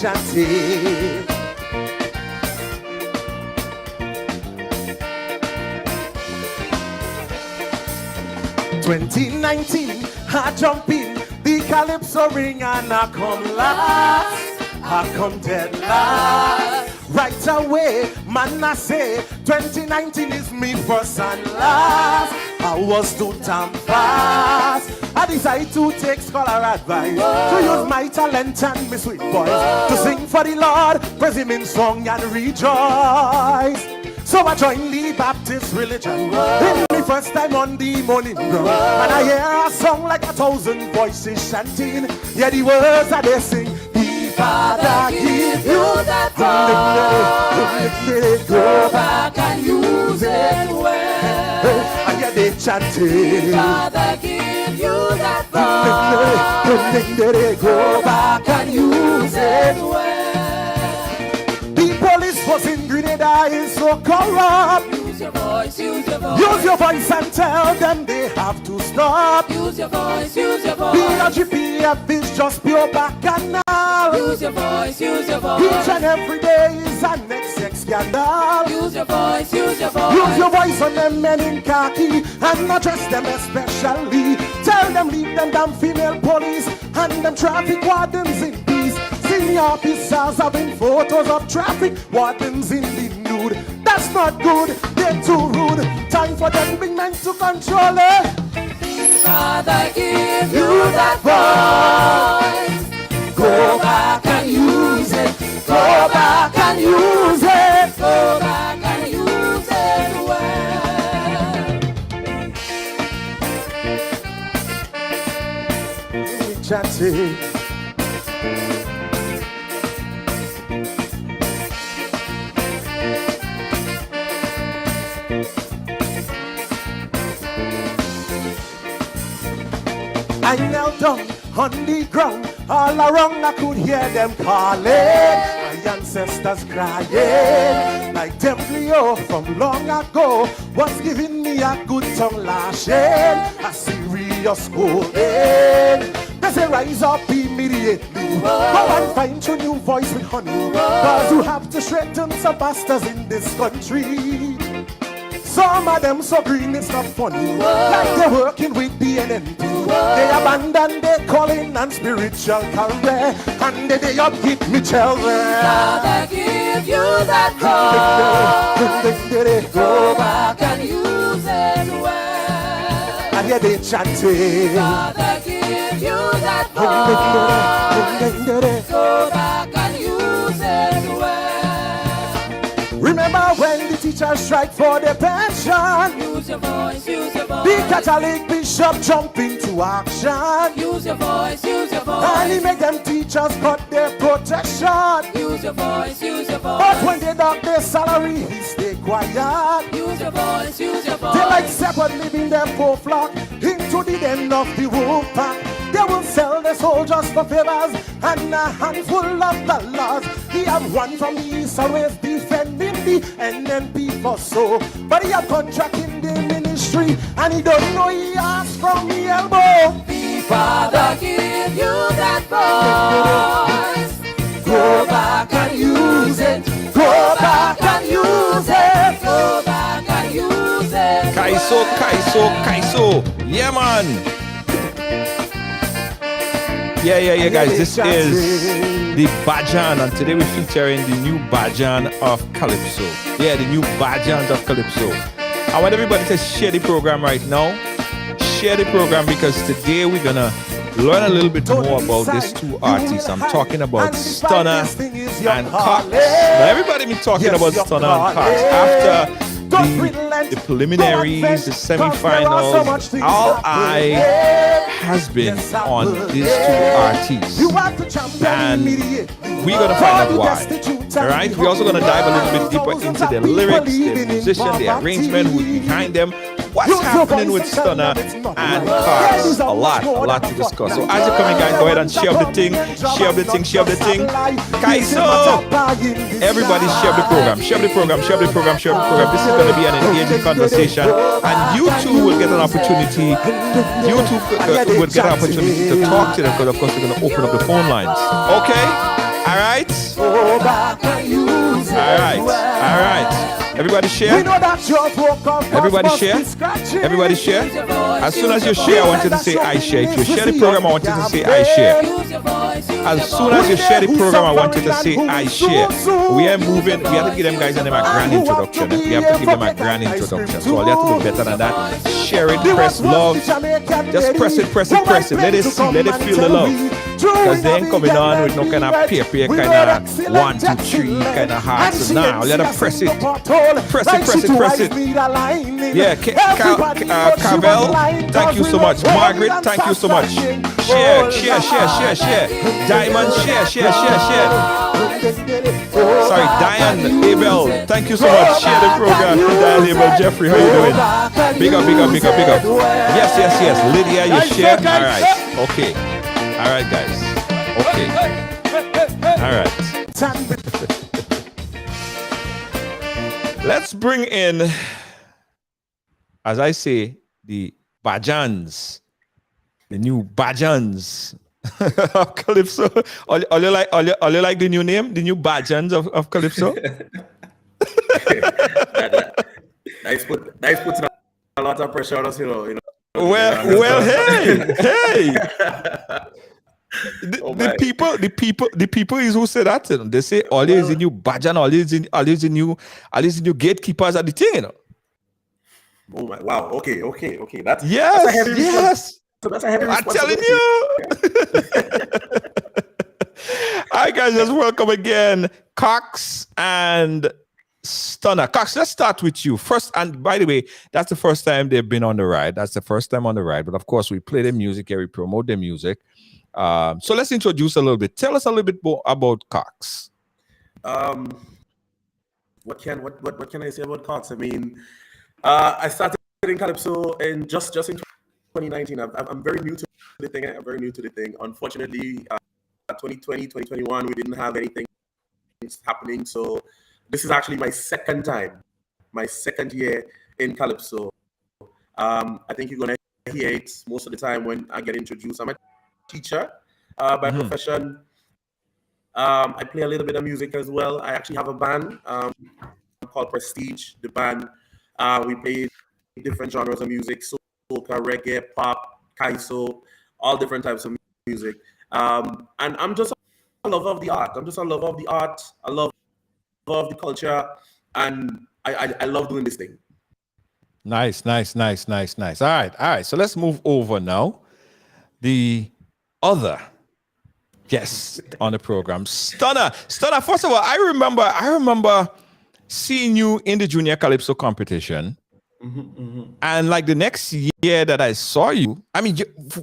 chanting. 2019, I jump in the calypso ring and I come last. I come dead last. Right away, man, I say 2019 is me first and last. I was too damn fast. I decided to take scholar advice, to use my talent and my sweet voice, to sing for the Lord, praise him in song and rejoice. So I joined the Baptist religion in the first time on the morning ground, and I hear a song like 1,000 voices chanting. Yeah, the words that they sing. The Father give you that voice, go back and use it well. And yeah, they chanting. The Father give you that voice, go back and use it well. Police was in Grenada is so corrupt. Use your voice, use your voice. Use your voice and tell them they have to stop. Use your voice, use your voice. BRGPF is just pure bacchanal. Use your voice, use your voice. Each and every day is an sex scandal. Use your voice, use your voice. Use your voice on them men in khaki and address them especially. Tell them leave them damn female police and them traffic wardens in peace. Senior officers having photos of traffic wardens in the nude. That's not good, they're too rude. Time for them big men to control it. Father, give you that voice. Go back and use it. Go back and use it. Go back and use it well. Chatty. I knelt down on the ground, all around I could hear them calling, my ancestors crying, like them Leo from long ago was giving me a good tongue lashing, a serious scolding. They say rise up immediately, go and find your new voice with honey, cause you have to straighten some bastards in this country. Some of them so green it's not funny, like they're working with the NNP. They abandon their calling and spiritual career, and they up hit me children. Father, give you that voice. Go back and use it well. And yeah, they chanting. Father, give you that voice. Go back and use it well. Remember when the teachers strike for their pension? Use your voice, use your voice. The Catholic bishop jump into action. Use your voice, use your voice. And he make them teachers cut their protection. Use your voice, use your voice. But when they dock their salary, he stay quiet. Use your voice, use your voice. They like separate living their poor flock into the den of the wolf pack. They will sell their soldiers for favors and a handful of dollars. He have one from the east always defending the NNP for so. But he have contract in the ministry and he don't know he asked from the elbow. The Father give you that voice. Go back and use it. Go back and use it. Go back and use it. Kaiso, Kaiso, Kaiso. Yeah, man. Yeah, guys. This is the bad-Jon, and today we're featuring the new bad-Jon of Calypso. Yeah, the new bad-Jons of Calypso. I want everybody to share the program right now. Share the program because today we're gonna learn a little bit more about these two artists. I'm talking about Stunner and Cox. Now everybody been talking about Stunner and Cox after the preliminaries, the semi-finals. All eye has been on these two artists, and we're gonna find out why. All right, we're also gonna dive a little bit deeper into their lyrics, their musician, their arrangement, who's behind them, what's happening with Stunner and Cox. A lot to discuss. So as you're coming, guys, go ahead and share the thing, share the thing. Kaiso! Everybody share the program. This is going to be an engaging conversation, and you too will get an opportunity. To talk to them, because of course we're going to open up the phone lines. Okay? right. Go back and use it. All right. Everybody share. We know that George woke up. Everybody share. Everybody share. As soon as you share, I want you to say I share. If you share the program, I want you to say I share. As soon as you share the program, I want you to say I share. We are moving. We have to give them guys and them a grand introduction. We have to give them a grand introduction. So all you have to do better than that. Share it, press love. Just press it. Let it see, let it feel the love. Because they ain't coming on with no kind of peer kind of 1, 2, 3 kind of hearts. So now, all you have to press it. Press it. Yeah, Cavell, thank you so much. Margaret, thank you so much. Share. Diamond, share. Sorry, Diane Abel, thank you so much. Share the program. Diane Abel, Jeffrey, how you doing? Big up. Yes. Lydia, you share. All right. Okay. All right, guys. Okay. All right. Let's bring in, as I say, the bad-Jons, the new bad-Jons of Calypso. All you like the new name, the new bad-Jons of Calypso? Nice putting a lot of pressure on us, you know. Well, hey. The people is who say that, you know. They say all is the new bad-Jon, all is the new gatekeepers at the thing, you know. Oh my, wow. Okay. That's yes. A heavy I'm telling you. All right, guys, let's welcome again Cox and Stunner. Cox, let's start with you first. And by the way, that's the first time they've been on the ride. But of course, we play their music here, we promote their music. So let's introduce a little bit. Tell us a little bit more about Cox. What can I say about Cox? I mean, I started in Calypso in just in 2019. I'm very new to the thing. Unfortunately, 2020, 2021, we didn't have anything happening. So this is actually my second year in Calypso. I think you're gonna hear it most of the time when I get introduced. I'm a teacher by profession. I play a little bit of music as well. I actually have a band called Prestige. The band, we play different genres of music: soca, reggae, pop, calypso, all different types of music. And I'm just a lover of the art. I love the culture, and I love doing this thing. Nice. All right. So let's move over now. The other guest on the program, Stunner. First of all, I remember seeing you in the Junior Calypso competition. And like the next year that I saw you, I mean,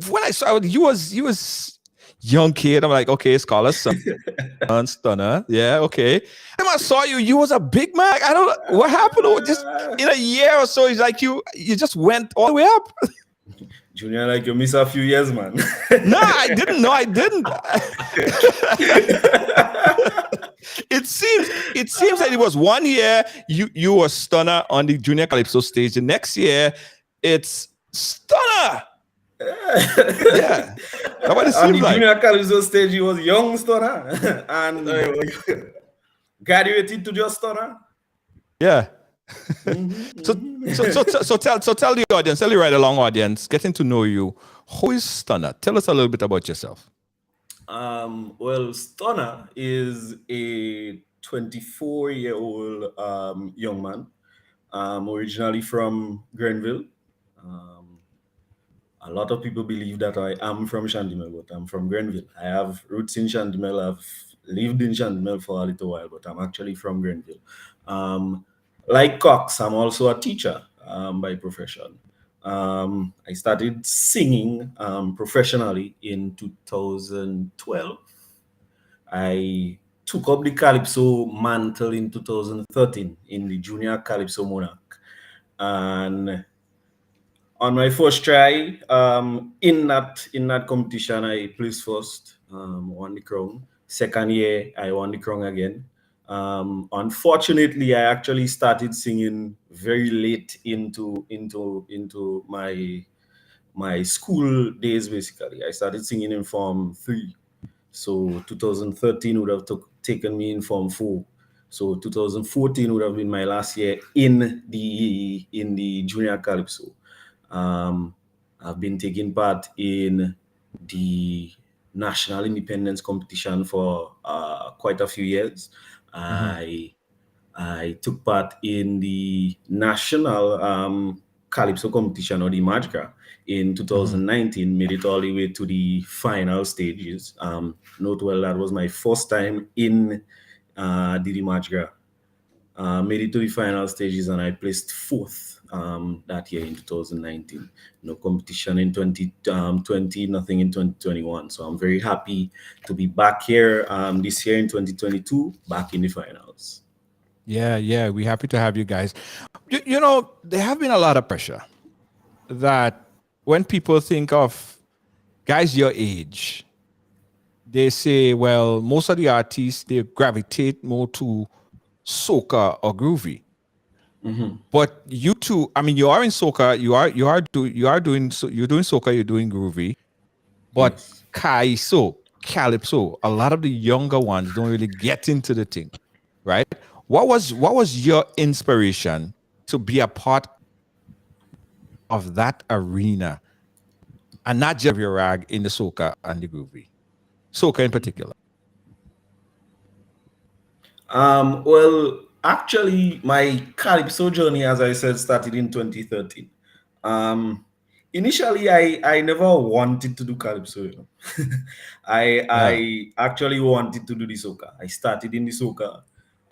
when I saw you was young kid. I'm like, okay, it's called a Stunner. Yeah, okay. And I saw you was a big man. I don't know what happened. Just in a year or so, it's like you just went all the way up. Junior, like you missed a few years, man. No, I didn't. It seems that it was 1 year you were Stunner on the Junior Calypso stage. The next year, it's Stunner. Yeah. On the Junior Calypso stage, he was young Stunner and graduated to just Stunner. Yeah. So tell the audience, tell the ride along audience, getting to know you. Who is Stunner? Tell us a little bit about yourself. Well, Stunner is a 24-year-old young man, originally from Grenville. A lot of people believe that I am from Shandimel, but I'm from Grenville. I have roots in Shandimel. I've lived in Shandimel for a little while, but I'm actually from Grenville. Like Cox, I'm also a teacher by profession. I started singing professionally in 2012. I took up the Calypso mantle in 2013 in the Junior Calypso Monarch. And on my first try, in that competition, I placed first, won the crown. Second year, I won the crown again. Unfortunately, I actually started singing very late into my school days. Basically, I started singing in Form 3. So 2013 would have taken me in Form 4. So 2014 would have been my last year in the junior calypso. I've been taking part in the national independence competition for quite a few years. I took part in the national calypso competition, or the Majka, in 2019. Made it all the way to the final stages. Note well, that was my first time in the Majka. Made it to the final stages, and I placed fourth that year in 2019. No competition in 2020, nothing in 2021. So I'm very happy to be back here this year in 2022, back in the finals. Yeah, we're happy to have you guys. You know, there have been a lot of pressure that when people think of guys your age, they say, well, most of the artists, they gravitate more to soca or groovy. But you two, I mean, you are in soca, you're doing soca, you're doing groovy, but Yes. calypso, a lot of the younger ones don't really get into the thing, right? What was your inspiration to be a part of that arena, and not just your rag in the soca and the groovy, soca in particular? Well, actually, my calypso journey, as I said, started in 2013. Initially, I never wanted to do calypso. You know? I actually wanted to do the soca. I started in the soca.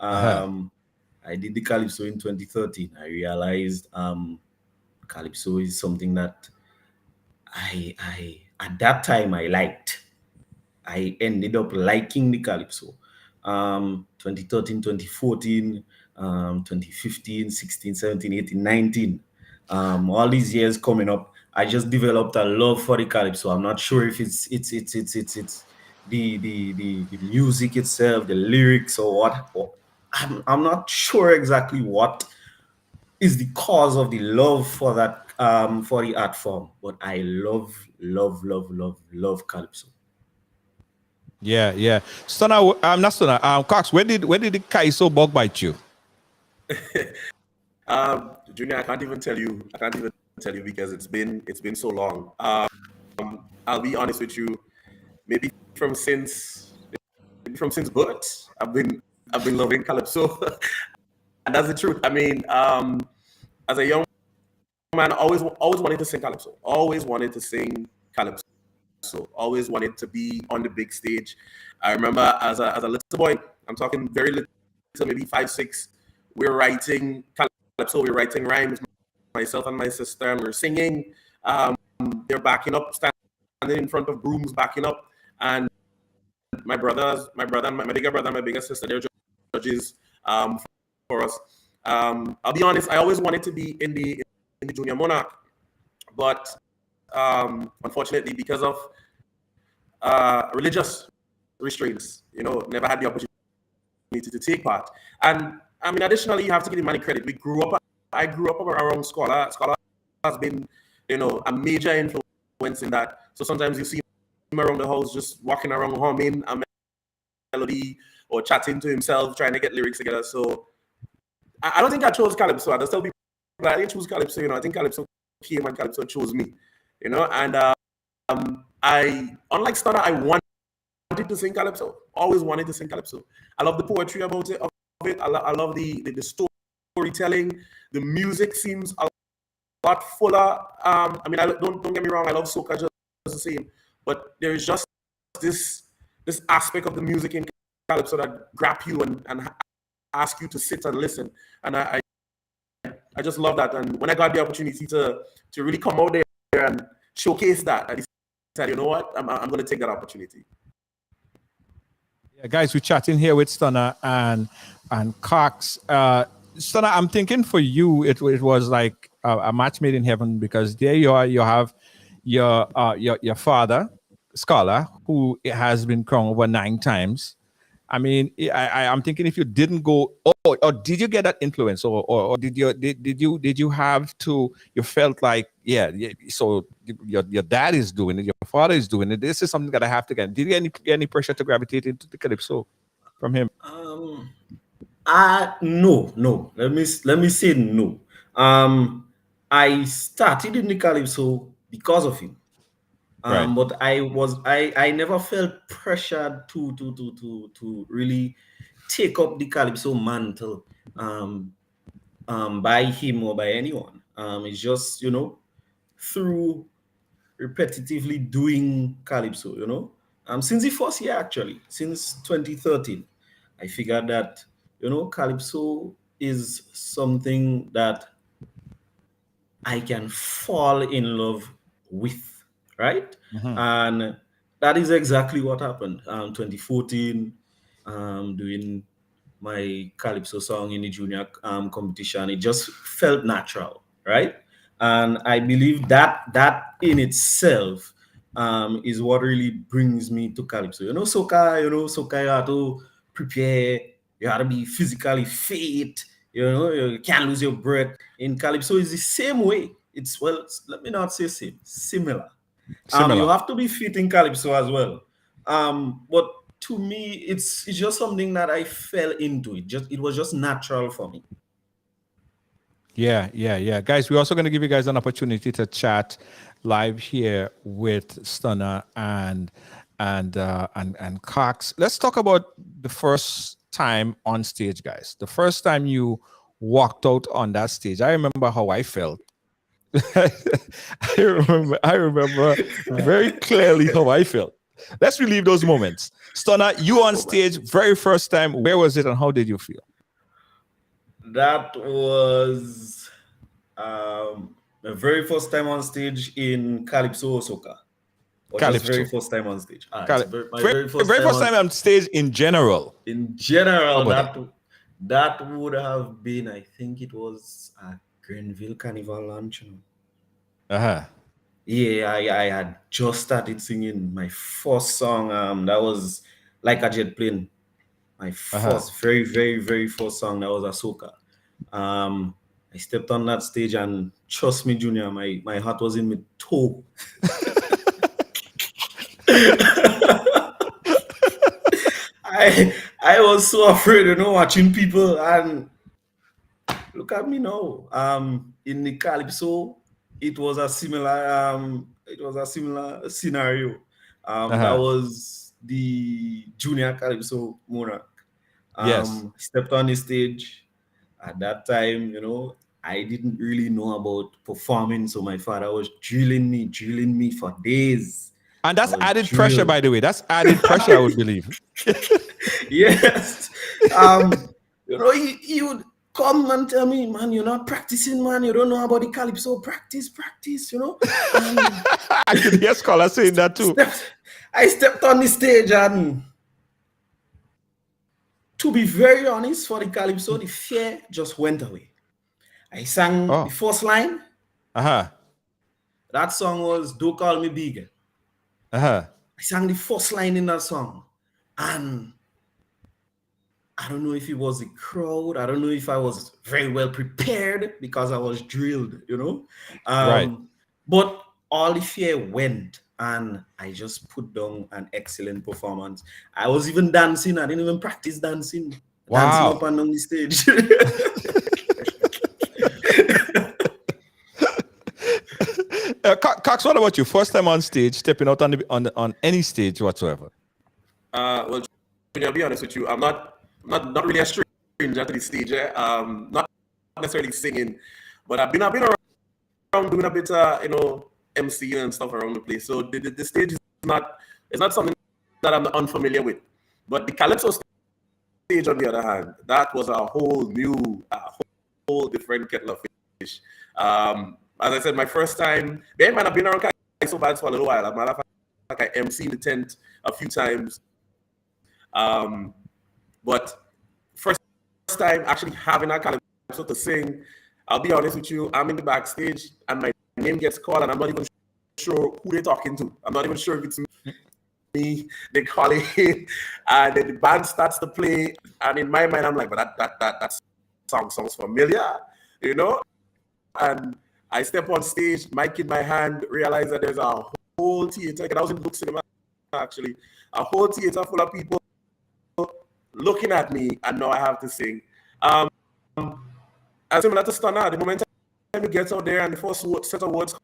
I did the calypso in 2013. I realized calypso is something that I at that time I liked. I ended up liking the calypso. 2013, 2014, 2015, 16, 17, 18, 19. All these years coming up, I just developed a love for the calypso. I'm not sure if it's the music itself, the lyrics, or what. I'm not sure exactly what is the cause of the love for that for the art form, but I love calypso. Yeah. Stunner, not Stunner. Cox, when did the Kaiso bug bite you? Junior, I can't even tell you. Because it's been so long. I'll be honest with you. Maybe from since birth, I've been loving calypso, and that's the truth. I mean, as a young man, always wanted to sing calypso. Always wanted to sing calypso. Always wanted to be on the big stage. I remember as a little boy, I'm talking very little, maybe 5, 6. We're writing calypso. We're writing rhymes. Myself and my sister, and we're singing. They're backing up, standing in front of brooms, backing up, and my bigger brother, and my bigger sister, they're judges for us. I'll be honest, I always wanted to be in the junior monarch, but unfortunately, because of religious restraints, never had the opportunity to take part. And I mean, additionally, you have to give the money credit. I grew up around Scholar. Scholar has been, a major influence in that. So sometimes you see him around the house just walking around humming a melody or chatting to himself, trying to get lyrics together. So I don't think I chose calypso. I just tell people I didn't choose calypso. I think calypso came and calypso chose me. And I, unlike Stunner, I wanted to sing calypso. Always wanted to sing calypso. I love the poetry about it. I love the storytelling. The music seems a lot fuller. I mean, don't get me wrong. I love soca just the same, but there is just this aspect of the music in calypso that grab you and ask you to sit and listen. And I just love that. And when I got the opportunity to really come out there and showcase that, I decided, you know what, I'm going to take that opportunity. Yeah, guys, we're chatting here with Stunner and Cox. Stunner, I'm thinking for you, it was like a match made in heaven, because there you are. You have your father, Scholar, who has been crowned over 9 times. I mean, I'm thinking if you didn't go, or did you get that influence, or did you have to? You felt like, yeah. So your dad is doing it, your father is doing it. This is something that I have to get. Did you get any pressure to gravitate into the calypso from him? No. Let me say no. I started in the calypso because of him. Right. But I never felt pressured to really take up the calypso mantle by him or by anyone. It's just, through repetitively doing calypso, since the first year, actually, since 2013, I figured that, calypso is something that I can fall in love with, right? Mhm. And that is exactly what happened. 2014, doing my calypso song in the junior competition, it just felt natural, right? And I believe that in itself is what really brings me to calypso. Soca, you have to prepare, you have to be physically fit, you can't lose your breath. In calypso, it's the same way. Let me not say same, similar. You Similar. have to be fit in calypso as well. But to me, it's just something that I fell into. It was just natural for me. Yeah. Guys, we're also going to give you guys an opportunity to chat live here with Stunner and Cox. Let's talk about the first time on stage, guys. The first time you walked out on that stage. I remember how I felt. I remember very clearly how I felt. Let's relive those moments. Stunner, you on Oh my. stage, very first time. Where was it and how did you feel? That was the very first time on stage in Calypso Soca. Or just very Calypso. first time on stage. It's my Very, very first very time first time on stage in general. in How general. about that? That would have been, I think it was a Grenville Carnival lunch. Uh-huh. Yeah, I had just started singing my first song. That was Like a Jet Plane. My Uh-huh. first, very, very, very first song. That was a soca. I stepped on that stage, and trust me, Junior, my heart was in my toe. I was so afraid, watching people, and look at me now. In the calypso, it was a similar scenario. That Uh-huh. was the junior calypso monarch. Yes. Stepped on the stage. At that time, I didn't really know about performing, so my father was drilling me for days. And I that's was added pressure, drilled. by the way. That's added pressure, I would believe. Yes. He would come and tell me, man, you're not practicing, man. You don't know about the calypso. Practice. And I could hear scholars saying that too. I stepped on the stage, and to be very honest, for the calypso, the fear just went away. I sang the Oh. first line. Uh-huh. That song was Don't Call Me Big. Uh-huh. I sang the first line in that song. And I don't know if it was the crowd. I don't know if I was very well prepared because I was drilled, Right. But all the fear went, and I just put down an excellent performance. I was even dancing. I didn't even practice dancing. Dancing up Wow. and down the stage. Cox, what about you? First time on stage, stepping out on any stage whatsoever. Well, I'll be honest with you. I'm not really a stranger to the stage. Not necessarily singing, but I've been around doing a bit, MC and stuff around the place. So the stage is not something that I'm unfamiliar with. But the calypso stage, on the other hand, that was a whole different kettle of fish. As I said, my first time, bear in mind, I've been around calypso bands for a little while. As a matter of fact, I MC the tent a few times. But first time actually having a calypso to sing, I'll be honest with you, I'm in the backstage and my name gets called and I'm not even sure who they're talking to. I'm not even sure if it's me. me, they call it, and then the band starts to play. And in my mind, I'm like, but that song sounds familiar, you know? And I step on stage, mic in my hand, realize that there's a whole theater, and I was in Book Cinema actually, a whole theater full of people looking at me, and now I have to sing. And similar to Stunner, the moment you get out there and the first set of words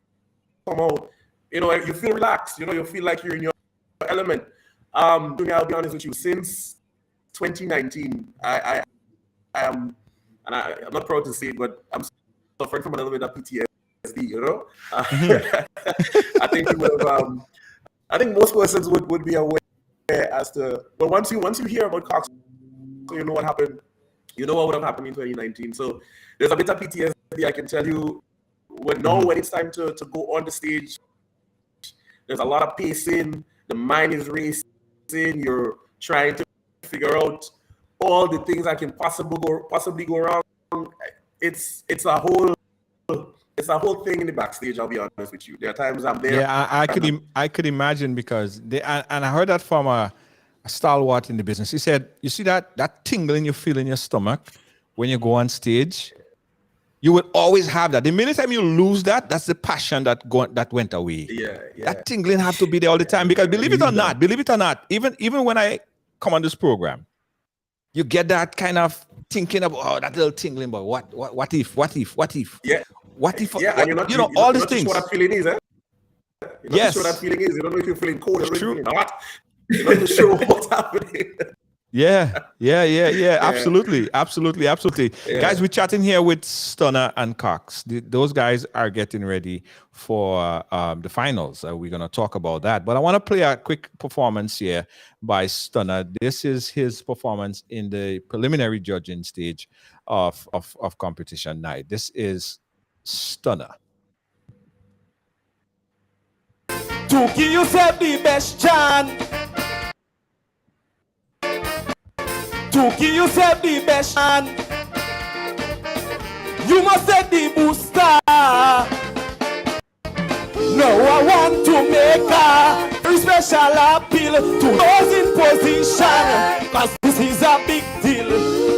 come out, you know, you feel relaxed, you know, you feel like you're in your element. I'll be honest with you, since 2019, I am, and I'm not proud to say it, but I'm suffering from a little bit of PTSD, you know? I think you will, I think most persons would be aware as to, but once you hear about Cox, so you know what happened, you know what would have happened in 2019. So there's a bit of PTSD, I can tell you. When it's time to go on the stage, there's a lot of pacing, the mind is racing, you're trying to figure out all the things that can possibly go wrong. It's a whole thing in the backstage, I'll be honest with you. There are times I'm there. Yeah, I could imagine, because and I heard that from a stalwart in the business. He said, you see that tingling you feel in your stomach when you go on stage, you will always have that. The minute time you lose that, that's the passion that went away. Yeah. That tingling have to be there all the time, because believe it or not, even when I come on this program, you get that kind of thinking about that little tingling, but what if? Yeah. What if? Yeah, and you know all these things. You're not sure what that feeling is, eh? You're not sure what that feeling is. You don't know if you're feeling cold or feeling hot. You're not sure what's happening. Yeah. Absolutely. Yeah. Guys, we're chatting here with Stunner and Cox. Those guys are getting ready for the finals. We're going to talk about that. But I want to play a quick performance here by Stunner. This is his performance in the preliminary judging stage of competition night. This is Stunner. To give yourself the best chance. To give yourself the best chance, you must set the booster. Now I want to make a very special appeal to those in position, cause this is a big deal.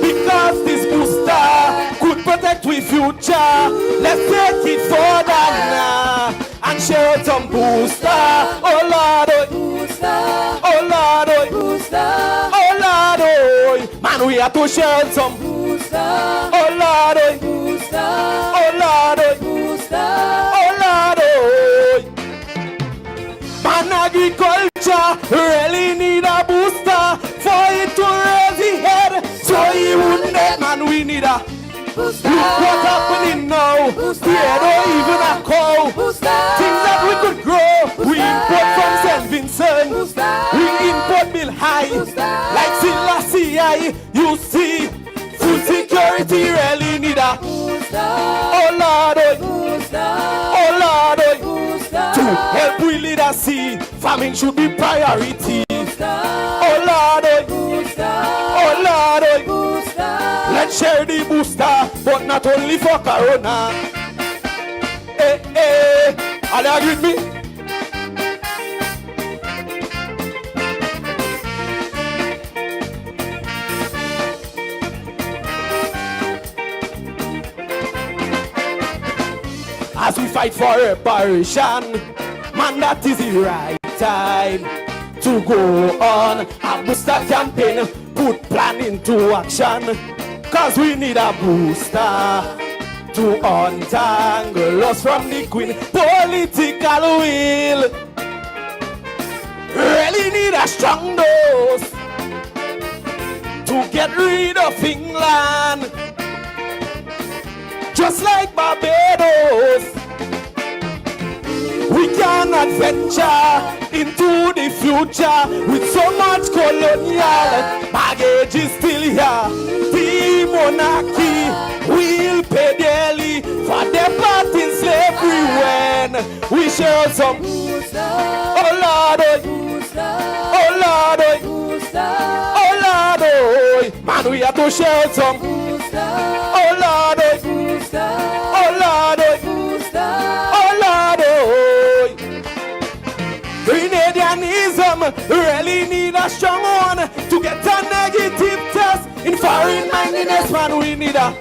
Because this booster could protect we future. Let's take it further now and share some booster. Oh Lord, oh booster. Oh Lord, oh booster. Oh Lord, oh man, we have to share some booster. Oh Lord, oh booster. Oh Lord, oh booster. Oh Lord, oh man, agriculture really need a booster for it to raise the head. So you wouldn't let, man, we need a booster. Look what's happening now. Booster. We don't even a cow. Booster. Things that we could grow. We import from St. Vincent. Booster. We import Bill High. Booster. Like Selassie, you see, food security really need a booster. Oh Lord, oh booster. Oh Lord, oh booster. To help we lead us see, farming should be priority. Booster. Oh Lord, oh booster. Oh Lord, oh booster. Let's share the booster, but not only for Corona. Are you agree with me? As we fight for reparation, man, that is the right time to go on a booster campaign, put plan into action. Cause we need a booster to untangle us from the queen political will. Really need a strong dose to get rid of England. Just like Barbados, we cannot venture into the future with so much colonial baggage is still here. The monarchy will pay dearly for their part in slavery when we share some. Oh Lord, oh Lord, oh Lord, oh man, we have to share some. Oh Lord, oh Lord, oh Lord, oh Grenadianism cleanliness man we need a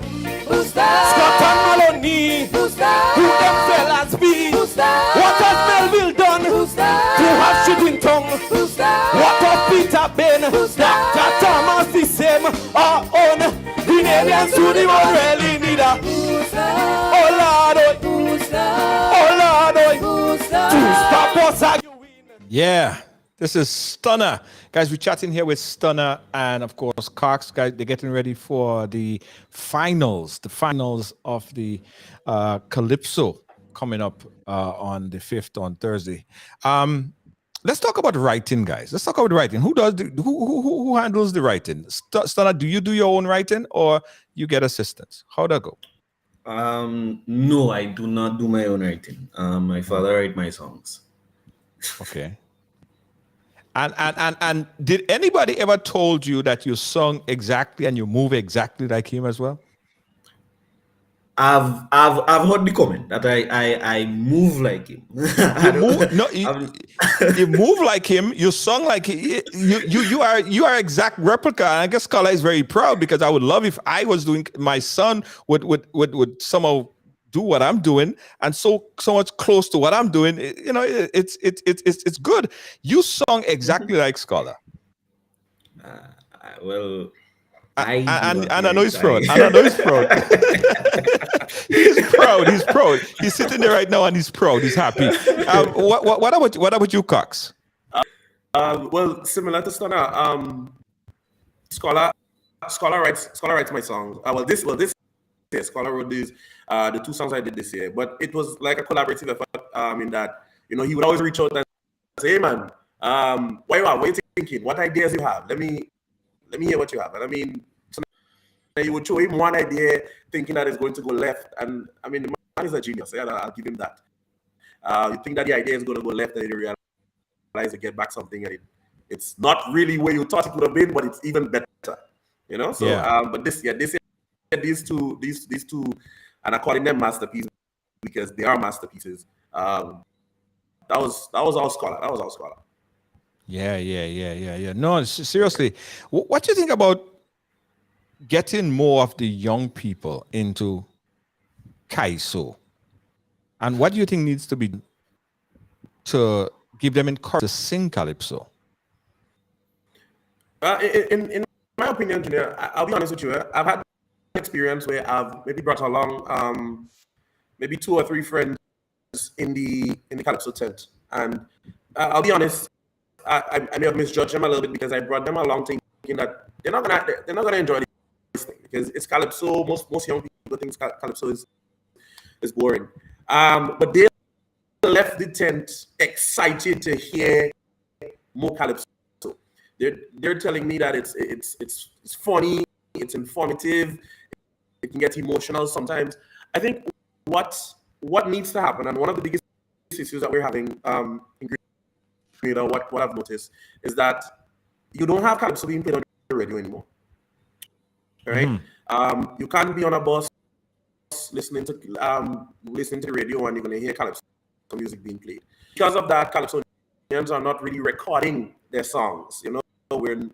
Booster. Scott and Maloney. Booster. Who them fellas be? Booster. What has Melville done? Booster. To have shit in tongue. Booster. What of Peter Ben? Booster. Dr. Thomas the same. Our own Green aliens who the one really need a Booster. Oh Lord, oh, Booster. oh Lord, oh, Booster. to stop us arguing. Yeah, this is Stunner. Guys, we're chatting here with Stunner and, of course, Cox. Guys, they're getting ready for the finals of the Calypso coming up on the 5th on Thursday. Let's talk about writing, guys. Let's talk about writing. Who does who handles the writing? Stunner, do you do your own writing or you get assistance? How'd that go? No, I do not do my own writing. My father write my songs. Okay. And did anybody ever told you that you sung exactly and you move exactly like him as well? I've heard the comment that I move like him. You move like him. You sung like he, you are exact replica. And I guess Kala is very proud because I would love if I was doing. My son would somehow do what I'm doing and so much close to what I'm doing. You know, it's good. You sung exactly like Scholar. Well. I know he's proud. And I know he's proud. He's proud. He's proud. He's sitting there right now and he's proud. He's happy. What about you, Cox? Well, similar to Stunner, Scholar writes my songs. This year, Scholar wrote these the 2 songs I did this year, but it was like a collaborative effort. In that he would always reach out and say, "Hey man, what are you thinking? What ideas you have? Let me hear what you have." And I mean, you would show him one idea thinking that it's going to go left. And I mean, the man is a genius. Yeah, I'll give him that. You think that the idea is going to go left, and you realize you get back something, and it's not really where you thought it would have been, but it's even better. So yeah. But this year, these two, and I calling them masterpieces because they are masterpieces. That was all Scholar. That was all Scholar. Yeah. No, seriously. What do you think about getting more of the young people into Kaiso? And what do you think needs to be to give them encouragement to sing Calypso? In my opinion, Junior, I'll be honest with you. I've had an experience where I've maybe brought along maybe 2 or 3 friends in the Calypso tent. And I'll be honest, I may have misjudged them a little bit because I brought them along thinking that they're not gonna enjoy this thing because it's Calypso. Most young people think Calypso is boring. But they left the tent excited to hear more Calypso. They're telling me that it's funny, it's informative, it can get emotional sometimes. I think what needs to happen, and one of the biggest issues that we're having in what I've noticed is that you don't have Calypso being played on the radio anymore. All right? You can't be on a bus listening to the radio and you're gonna hear Calypso music being played. Because of that, Calypsonians are not really recording their songs. We're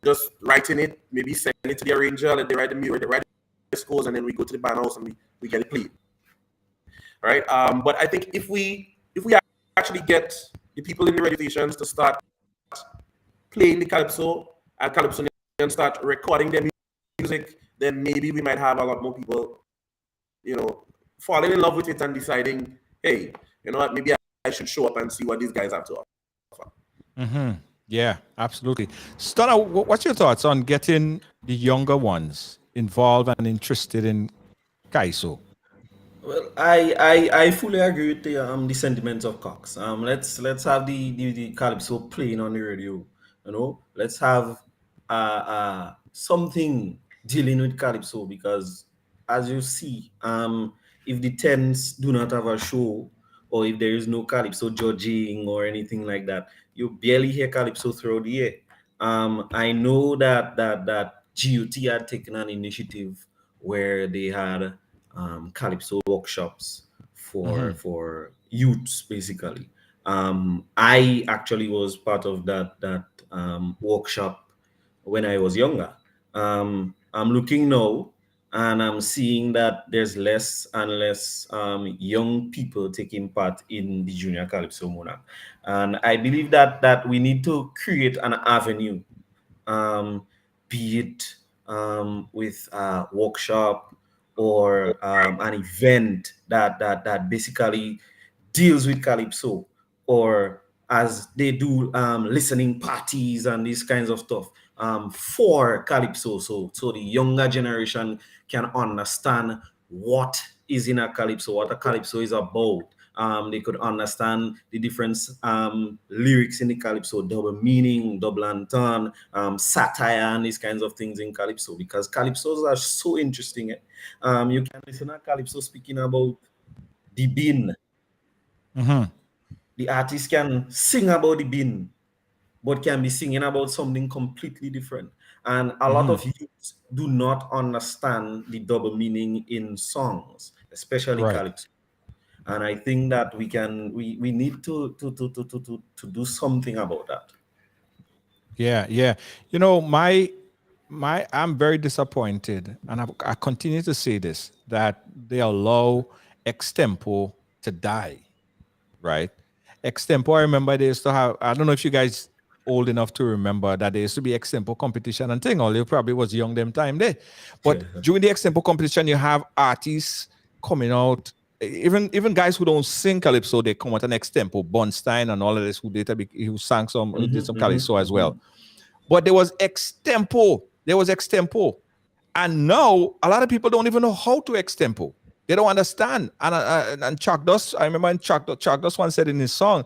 just writing it, maybe sending it to the arranger, and they write the scores, and then we go to the band house and we get it played. All right? But I think if we actually get the people in the radio stations to start playing the Calypso and Calypsonians start recording their music, then maybe we might have a lot more people, falling in love with it and deciding, hey, you know what, maybe I should show up and see what these guys have to offer. Yeah, absolutely. Stunner, what's your thoughts on getting the younger ones involved and interested in Kaiso? Well, I fully agree with the sentiments of Cox. Let's have the Calypso playing on the radio. Let's have something dealing with Calypso, because as you see, if the tents do not have a show, or if there is no Calypso judging or anything like that, you barely hear Calypso throughout the year. I know that GUT had taken an initiative where they had Calypso workshops for youths, basically. I actually was part of that workshop when I was younger. I'm looking now, and I'm seeing that there's less and less young people taking part in the Junior Calypso Monarch. And I believe that we need to create an avenue, um, be it with a workshop or an event that basically deals with calypso, or as they do listening parties and these kinds of stuff for calypso, so the younger generation can understand what is in a calypso, what a calypso is about. They could understand the different lyrics in the calypso, double meaning, double entendre, satire, and these kinds of things in calypso, because calypsos are so interesting. You can listen to calypso speaking about the bean. The artist can sing about the bean, but can be singing about something completely different. And a lot of youths do not understand the double meaning in songs, especially Right. calypso. And I think that we need to do something about that. Yeah. I'm very disappointed, and I continue to say this, that they allow extempo to die, right? Extempo, I remember they used to have, I don't know if you guys old enough to remember that there used to be extempo competition and thing, although probably was young them time there. But during the extempo competition, you have artists coming out, even guys who don't sing calypso, they come out an extempo, Bonstein and all of this, who sang some, who did some calypso as well. But there was extempo. And now a lot of people don't even know how to extempo. They don't understand. And Chuck Dust, I remember Chuck Dust once said in his song,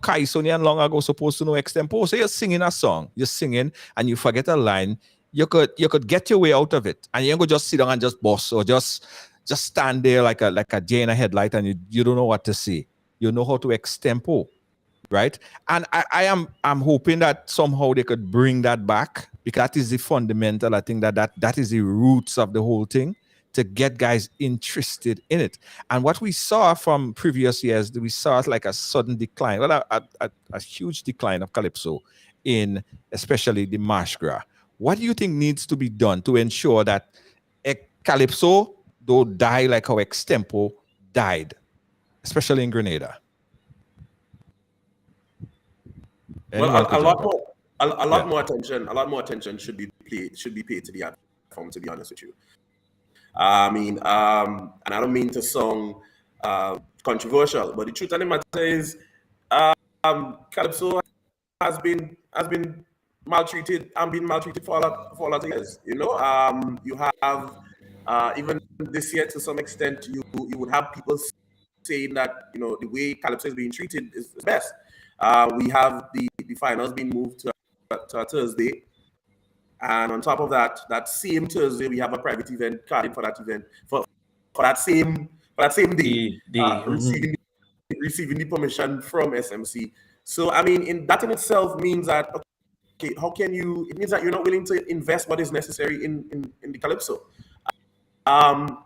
Kai Sonian long ago supposed to know extempo. So you're singing a song, you're singing and you forget a line, you could get your way out of it. And you ain't go just sit down and just boss or just stand there like a jay in a headlight and you don't know what to say. You know how to extempo. Right. And I'm hoping that somehow they could bring that back, because that is the fundamental. I think that is the roots of the whole thing, to get guys interested in it. And what we saw from previous years, we saw like a sudden decline, well, a huge decline of calypso in especially the Marsh Gras. What do you think needs to be done to ensure that calypso don't die like how extempo died, especially in Grenada? Well, a lot more attention should be paid to the art form, to be honest with you. I mean, and I don't mean to sound controversial, but the truth of the matter is, calypso has been maltreated and been maltreated for a lot of years. You have even this year, to some extent, you would have people saying that the way calypso is being treated is best. We have the finals being moved to a Thursday, and on top of that same Thursday we have a private event carded for that event for that same day, receiving the permission from SMC. So I mean, in itself means that, okay, how can you? It means that you're not willing to invest what is necessary in the calypso. I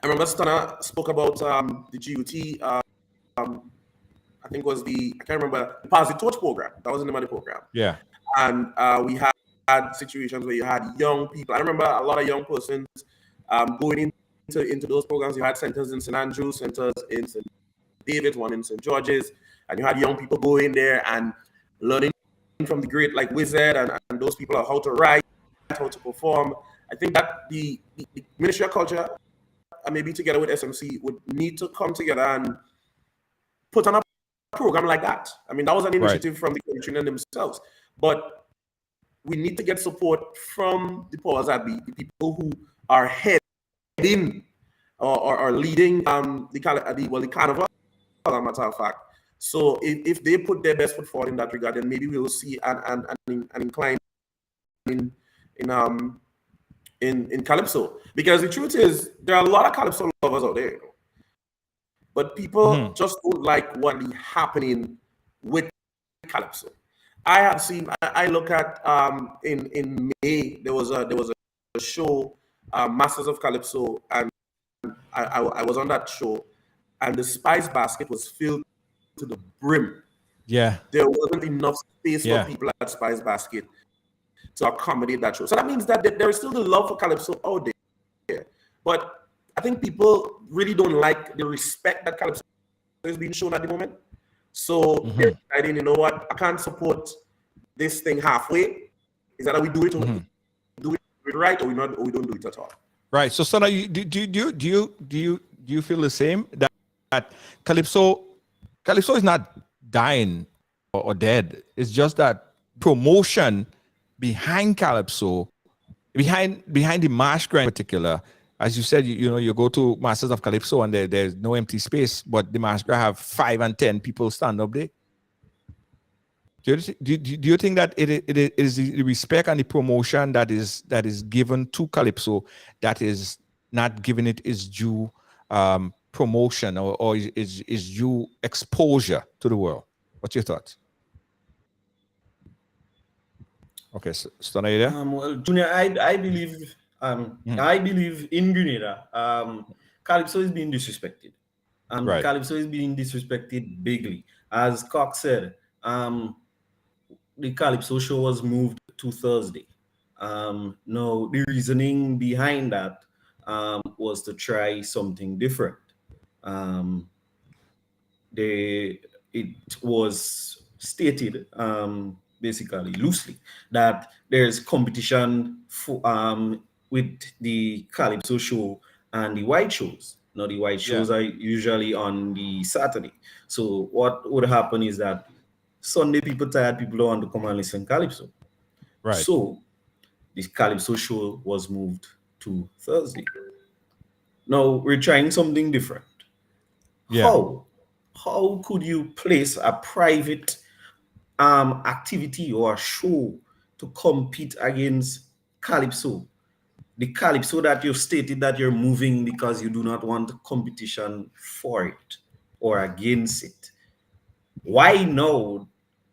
remember Stunner spoke about the GUT. I think it was I can't remember, the Pass the Torch program. That was in the money program. Yeah. And we had situations where you had young people. I remember a lot of young persons going into those programs. You had centers in St. Andrews, centers in St. David's, one in St. George's, and you had young people go in there and learning from the great like Wizard and those people, how to write, how to perform. I think that the Ministry of Culture, and maybe together with SMC, would need to come together and put on a program like that. I mean, that was an initiative from the Union themselves, but we need to get support from the powers that be, the people who are heading or leading the carnival, as a matter of fact. So if they put their best foot forward in that regard, then maybe we will see an incline in calypso. Because the truth is, there are a lot of calypso lovers out there, but people just don't like what is happening with calypso. I have seen. I look at in May there was a show, Masters of Calypso, and I was on that show, and the spice basket was filled to the brim. Yeah, there wasn't enough space for people at spice basket. to accommodate that show. So that means that there is still the love for calypso out there, but I think people really don't like the respect that calypso is being shown at the moment. So they're deciding, you know what, I can't support this thing halfway. Is that how we do it? Or do it right, or we not, or we don't do it at all? Right. So, Sana, do you feel the same that calypso is not dying or dead? It's just that promotion behind calypso, behind the Mashgra in particular. As you said, you go to Masters of Calypso and there's no empty space, but the Mashgra have 5 and 10 people stand up there. Do you think that it is the respect and the promotion that is given to calypso that is not giving it its due promotion or is due exposure to the world? What's your thoughts? Okay, so Stone, are you there? Well, Junior, I believe in Grenada, calypso is being disrespected. Right. Calypso is being disrespected bigly. As Cox said, the Calypso show was moved to Thursday. No, the reasoning behind that was to try something different. It was stated basically loosely that there's competition with the Calypso show and the white shows. Now the white shows are usually on the Saturday. So what would happen is that Sunday people tired, people don't want to come and listen Calypso. Right. So this Calypso show was moved to Thursday. Now we're trying something different. Yeah. How could you place a private activity or a show to compete against Calypso? The Calypso that you've stated that you're moving because you do not want competition for it or against it. Why now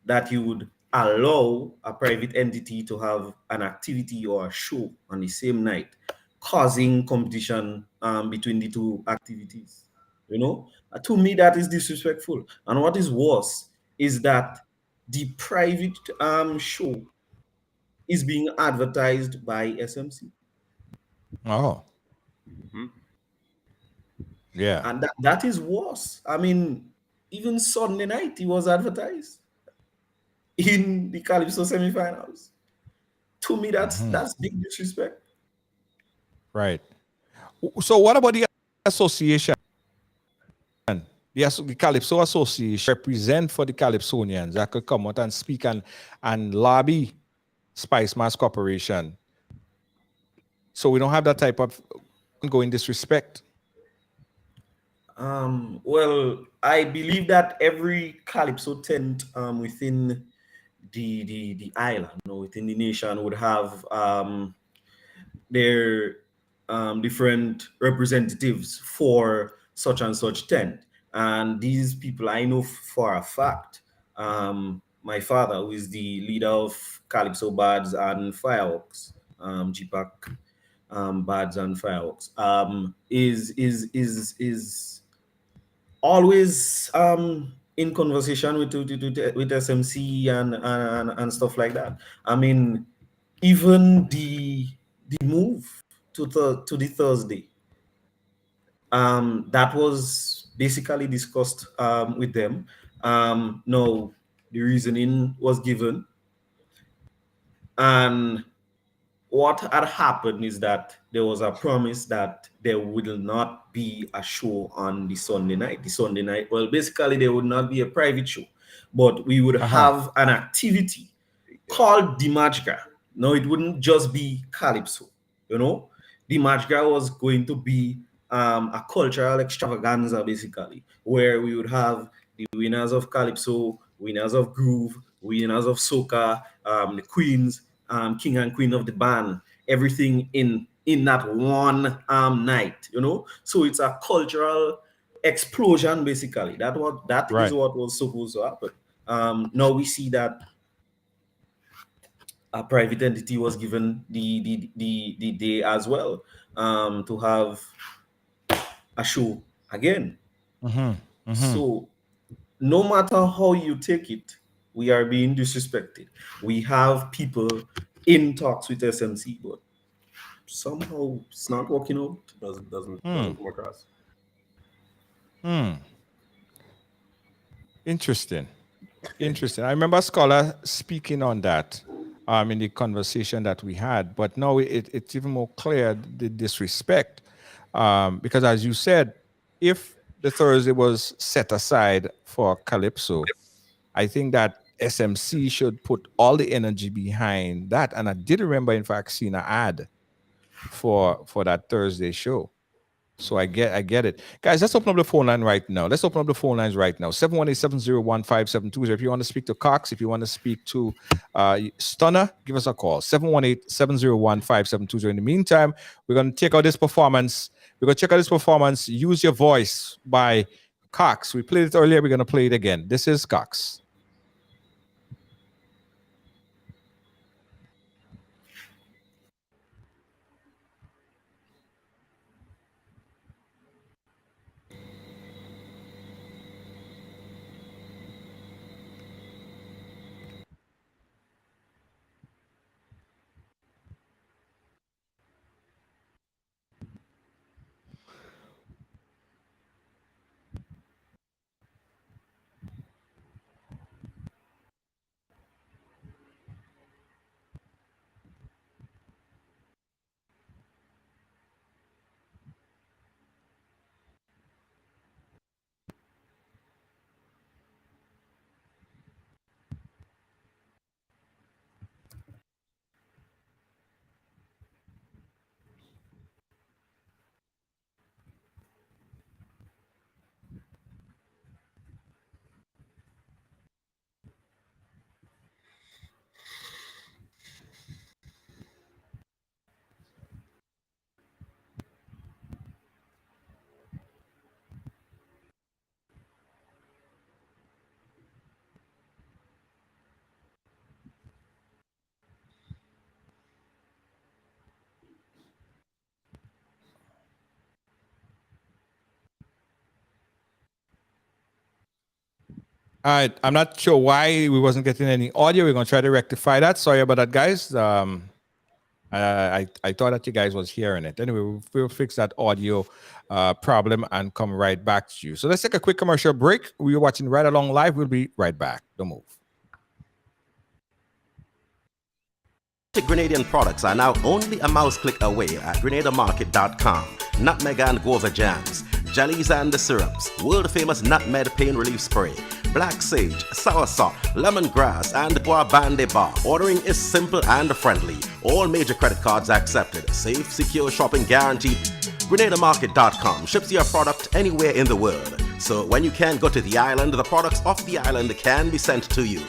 that you would allow a private entity to have an activity or a show on the same night, causing competition between the two activities? To me, that is disrespectful. And what is worse is that the private show is being advertised by SMC. Oh. Yeah. And that is worse. I mean, even Sunday night, he was advertised in the Calypso semifinals. To me, that's big disrespect. Right. So what about the association? The Calypso Association represent for the Calypsonians that could come out and speak and lobby Spice Mass Corporation. So we don't have that type of ongoing disrespect. Well, I believe that every Calypso tent within the island or within the nation would have their different representatives for such and such tent. And these people, I know for a fact, my father, who is the leader of Calypso Bads and Fireworks, GPAC Bads and Fireworks, is always in conversation with SMC and stuff like that. I mean, even the move to the Thursday, that was basically discussed with them. No, the reasoning was given, and what had happened is that there was a promise that there will not be a show on the Sunday night. Well, basically, there would not be a private show, but we would have an activity called the Majga. No, it wouldn't just be Calypso. The Majga was going to be a cultural extravaganza, basically, where we would have the winners of Calypso, winners of Groove, winners of Soca, the queens, king and queen of the band, everything in that one night, So it's a cultural explosion, basically. That is what was supposed to happen. Now we see that a private entity was given the day as well to have a show again. So no matter how you take it, we are being disrespected. We have people in talks with SMC, but somehow it's not working out. Doesn't come across. Interesting. I remember Scholar speaking on that in the conversation that we had, but now it's even more clear the disrespect. Because as you said, if the Thursday was set aside for Calypso, I think that SMC should put all the energy behind that. And I did remember, in fact, seeing an ad for that Thursday show. So I get it. Guys, let's open up the phone line right now. 718-701-5720. If you want to speak to Cox, if you want to speak to Stunner, give us a call. 718-701-5720. In the meantime, we're going to check out this performance. Use Your Voice by Cox. We played it earlier. We're going to play it again. This is Cox. All right, I'm not sure why we wasn't getting any audio. We're gonna try to rectify that. Sorry about that, guys. I thought that you guys was hearing it. Anyway, we'll fix that audio problem and come right back to you. So let's take a quick commercial break. We're watching Right Along Live. We'll be right back. Don't move. Grenadian products are now only a mouse click away at GrenadaMarket.com. Nutmeg and guava jams, jellies and syrups, world famous nutmeg pain relief spray, black sage, soursop, lemongrass, and guavabande bar. Ordering is simple and friendly. All major credit cards accepted. Safe, secure shopping guaranteed. GrenadaMarket.com ships your product anywhere in the world. So when you can't go to the island, the products off the island can be sent to you.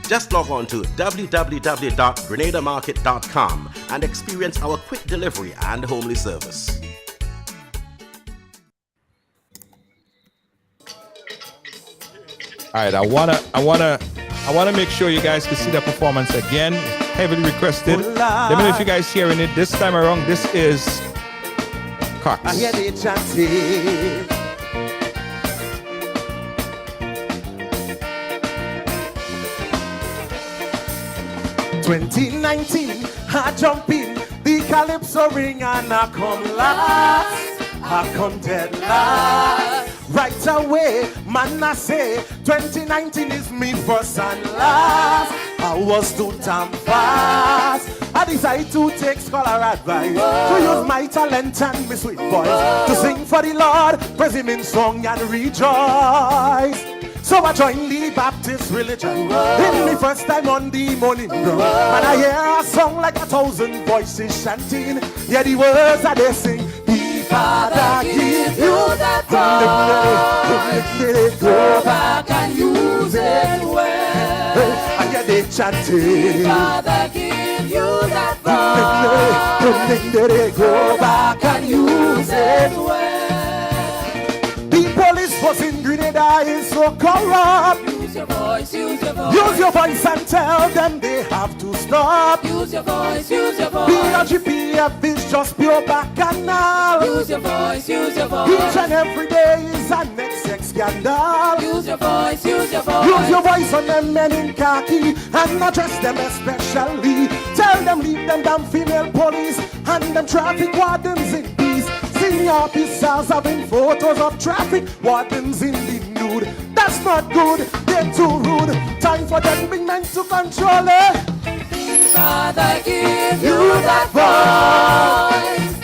Just log on to www.grenadamarket.com and experience our quick delivery and homely service. All right, I wanna make sure you guys can see the performance again. Heavily requested. Let me know if you guys hearing it this time around. This is Cox. I hear the chanting. 2019, I jump in the calypso ring and I come last, I come dead last. Right away, man, I say 2019 is me first and last. I was too damn fast. I decided to take scholar advice, to use my talent and my sweet voice to sing for the Lord, praise him in song and rejoice. So I joined the Baptist religion in the first time on the morning ground. And I hear a song like 1,000 voices chanting. Yeah, the words that they sing. The Father give you that throne. Go back and use it well. And yeah, they chanting. The Father give you that throne. Go back and use it well. The police was in Grenada is so corrupt. Use your voice, use your voice. Use your voice and tell them they have to stop. Use your voice, use your voice. BRGPF is just pure bacchanal. Use your voice, use your voice. Each and every day is an sex scandal. Use your voice, use your voice. Use your voice on them men in khaki and not just them especially. Tell Tell them leave them damn female police and them traffic wardens in peace. Senior officers having photos of traffic wardens in the nude. That's not good, they're too rude. Time for them big men to control it. Father, give you that voice.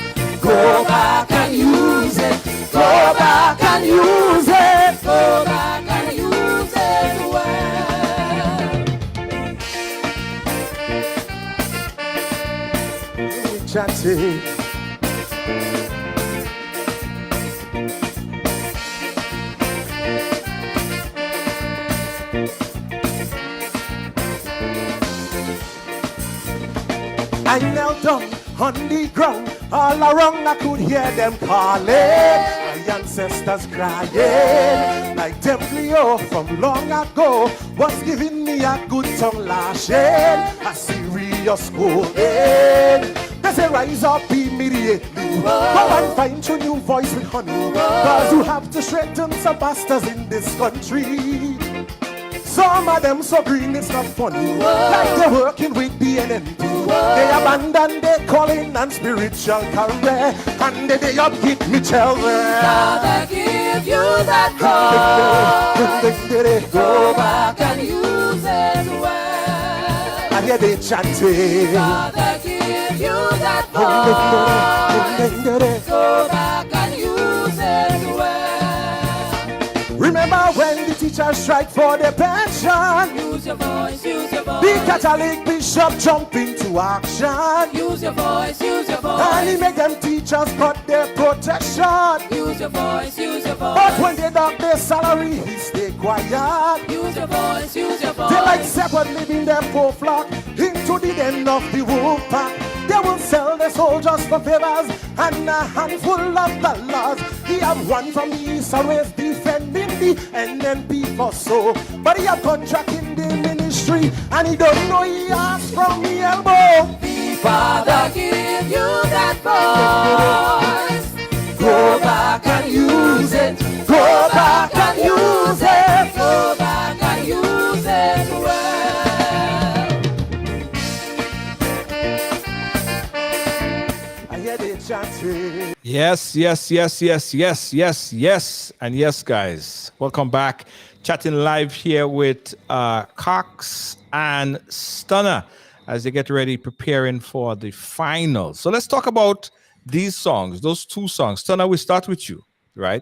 Go back and use it. Go back and use it. Go back and use it well. Chatty. I knelt down on the ground, all around I could hear them calling. My ancestors crying, like them Leo from long ago was giving me a good tongue lashing, a serious scolding. They say rise up immediately, go and find your new voice with honey, cause you have to straighten some bastards in this country. Some of them so green it's not funny, like they're working with the NNP. They abandon their calling and spiritual career, and they up get me children. Father, give you that voice. Go back and use it well. I hear they chanting. Father, give you that voice. Go back and use it well. Remember when the teachers strike for their pension? Use your voice, use your voice. The Catholic bishop jump into action. Use your voice, use your voice. And he make them teachers cut their protection. Use your voice, use your voice. But when they dock their salary, he stay quiet. Use your voice, use your voice. They like shepherd leading their poor flock into the den of the wolf pack. They will sell their soldiers for favors and a handful of dollars. He have one from the east always defending the NNP for so. But he have contract in the ministry and he don't know he asked from the elbow. The Father give you that voice. Go back and use it. Go back and use it. Go back and use it well. Yes, yes, yes, yes, yes, yes, yes, and yes, guys. Welcome back. Chatting live here with Cox and Stunner as they get ready, preparing for the finals. So let's talk about these songs, those two songs. Stunner, we start with you, right?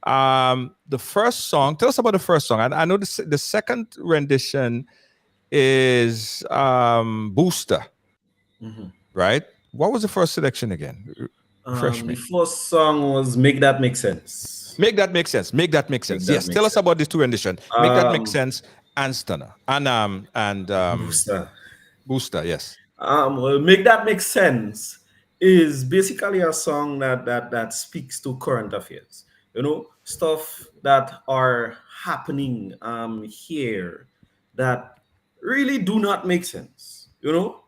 The first song, tell us about the first song. I know the second rendition is Booster, right? What was the first selection again? Refresh me. The first song was Make That Make Sense. Make That Make Sense. Make That Make Sense. Yes, tell us about these two renditions. Make That Make Sense and Stunner. And Booster, yes. Well, Make That Make Sense is basically a song that speaks to current affairs. You know, stuff that are happening here that really do not make sense. You know?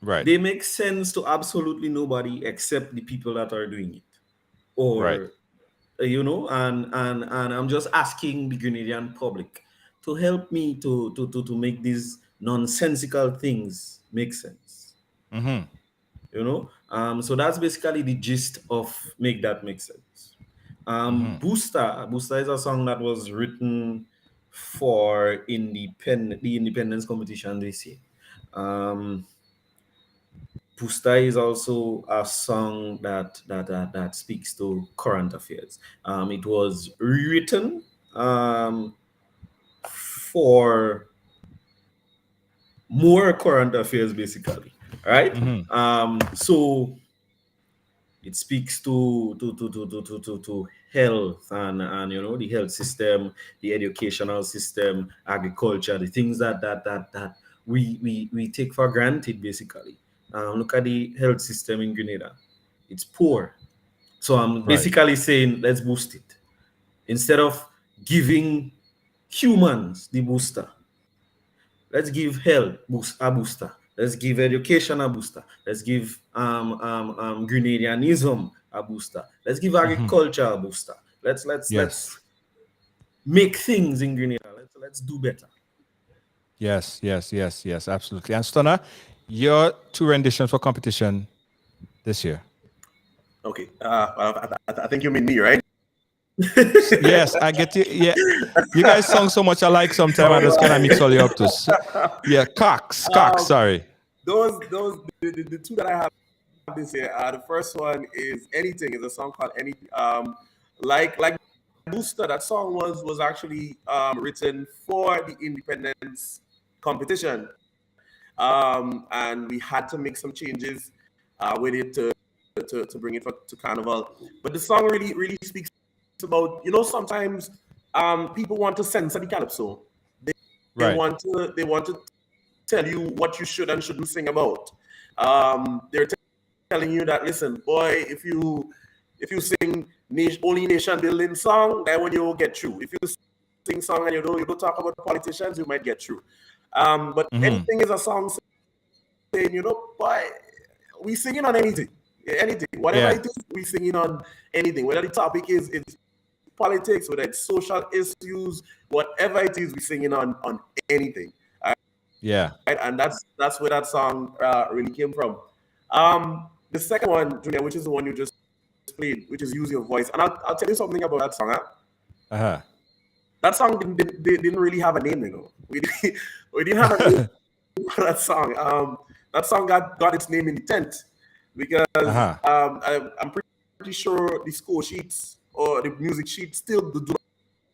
Right. They make sense to absolutely nobody except the people that are doing it. Or right. You know, and I'm just asking the Grenadian public to help me to make these nonsensical things make sense. Mm-hmm. You know, so that's basically the gist of Make That Make Sense. Booster is a song that was written for the independence competition this year. Booster is also a song that speaks to current affairs. It was rewritten for more current affairs, basically, right? So it speaks to health and you know, the health system, the educational system, agriculture, the things that we take for granted, basically. Look at the health system in Grenada. It's poor. So I'm basically saying, let's boost it. Instead of giving humans the booster, let's give health a booster. Let's give education a booster. Let's give Grenadianism a booster. Let's give agriculture a booster. Let's make things in Grenada. Let's do better. Yes, absolutely. And Stunner, your 2 renditions for competition this year. Okay. I think you mean me, right? Yes, I get you. Yeah, you guys song so much alike. Sometimes I just kind of mix all you up to. Yeah, Cox. Sorry. The two that I have this year. The first one is Anything. Is a song called Anything. Like Booster. That song was actually written for the Independence competition, and we had to make some changes with it to bring it to Carnival. But the song really speaks about, sometimes people want to censor the calypso. They want to tell you what you should and shouldn't sing about. They're telling you that, listen, boy, if you sing only nation building song, then when you get through. If you sing song and you don't talk about politicians, you might get through. But Anything is a song saying, boy, we singing on anything, whatever it is, we singing on anything. Whether the topic is politics, whether it's social issues, whatever it is, we singing on anything. Yeah. Right? And that's where that song really came from. The second one, Junior, which is the one you just played, which is Use Your Voice. And I'll tell you something about that song. That song didn't really have a name, We didn't have a name for that song. That song got its name in the tent because I'm pretty sure the score sheets or the music sheets still do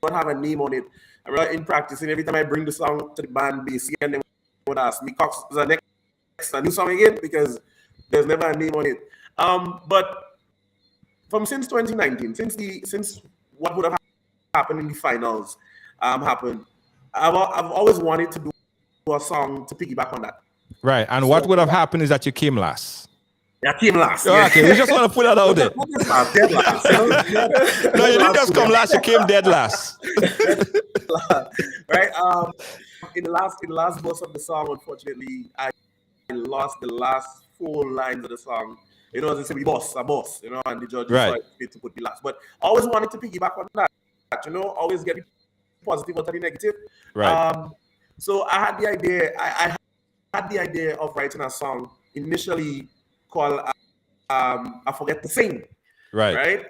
not have a name on it. I remember in practice, and every time I bring the song to the band, they see and they would ask me, Cox, is that next a new song again? Because there's never a name on it. But since 2019, since what would have happened in the finals happened, I've always wanted to do a song to piggyback on that. Right. And what would have happened is that you came last. I came last. Oh, okay, we just want to put that out there. Dead last. No, you didn't just come last, you came dead last. Right. In the last verse of the song, unfortunately, I lost the last 4 lines of the song. As they say, we boss, and the judge decided to put me last. But I always wanted to piggyback on that. Always get the positive out of the negative. Right. So I had the idea. I had the idea of writing a song initially called I Forget to Sing. Right.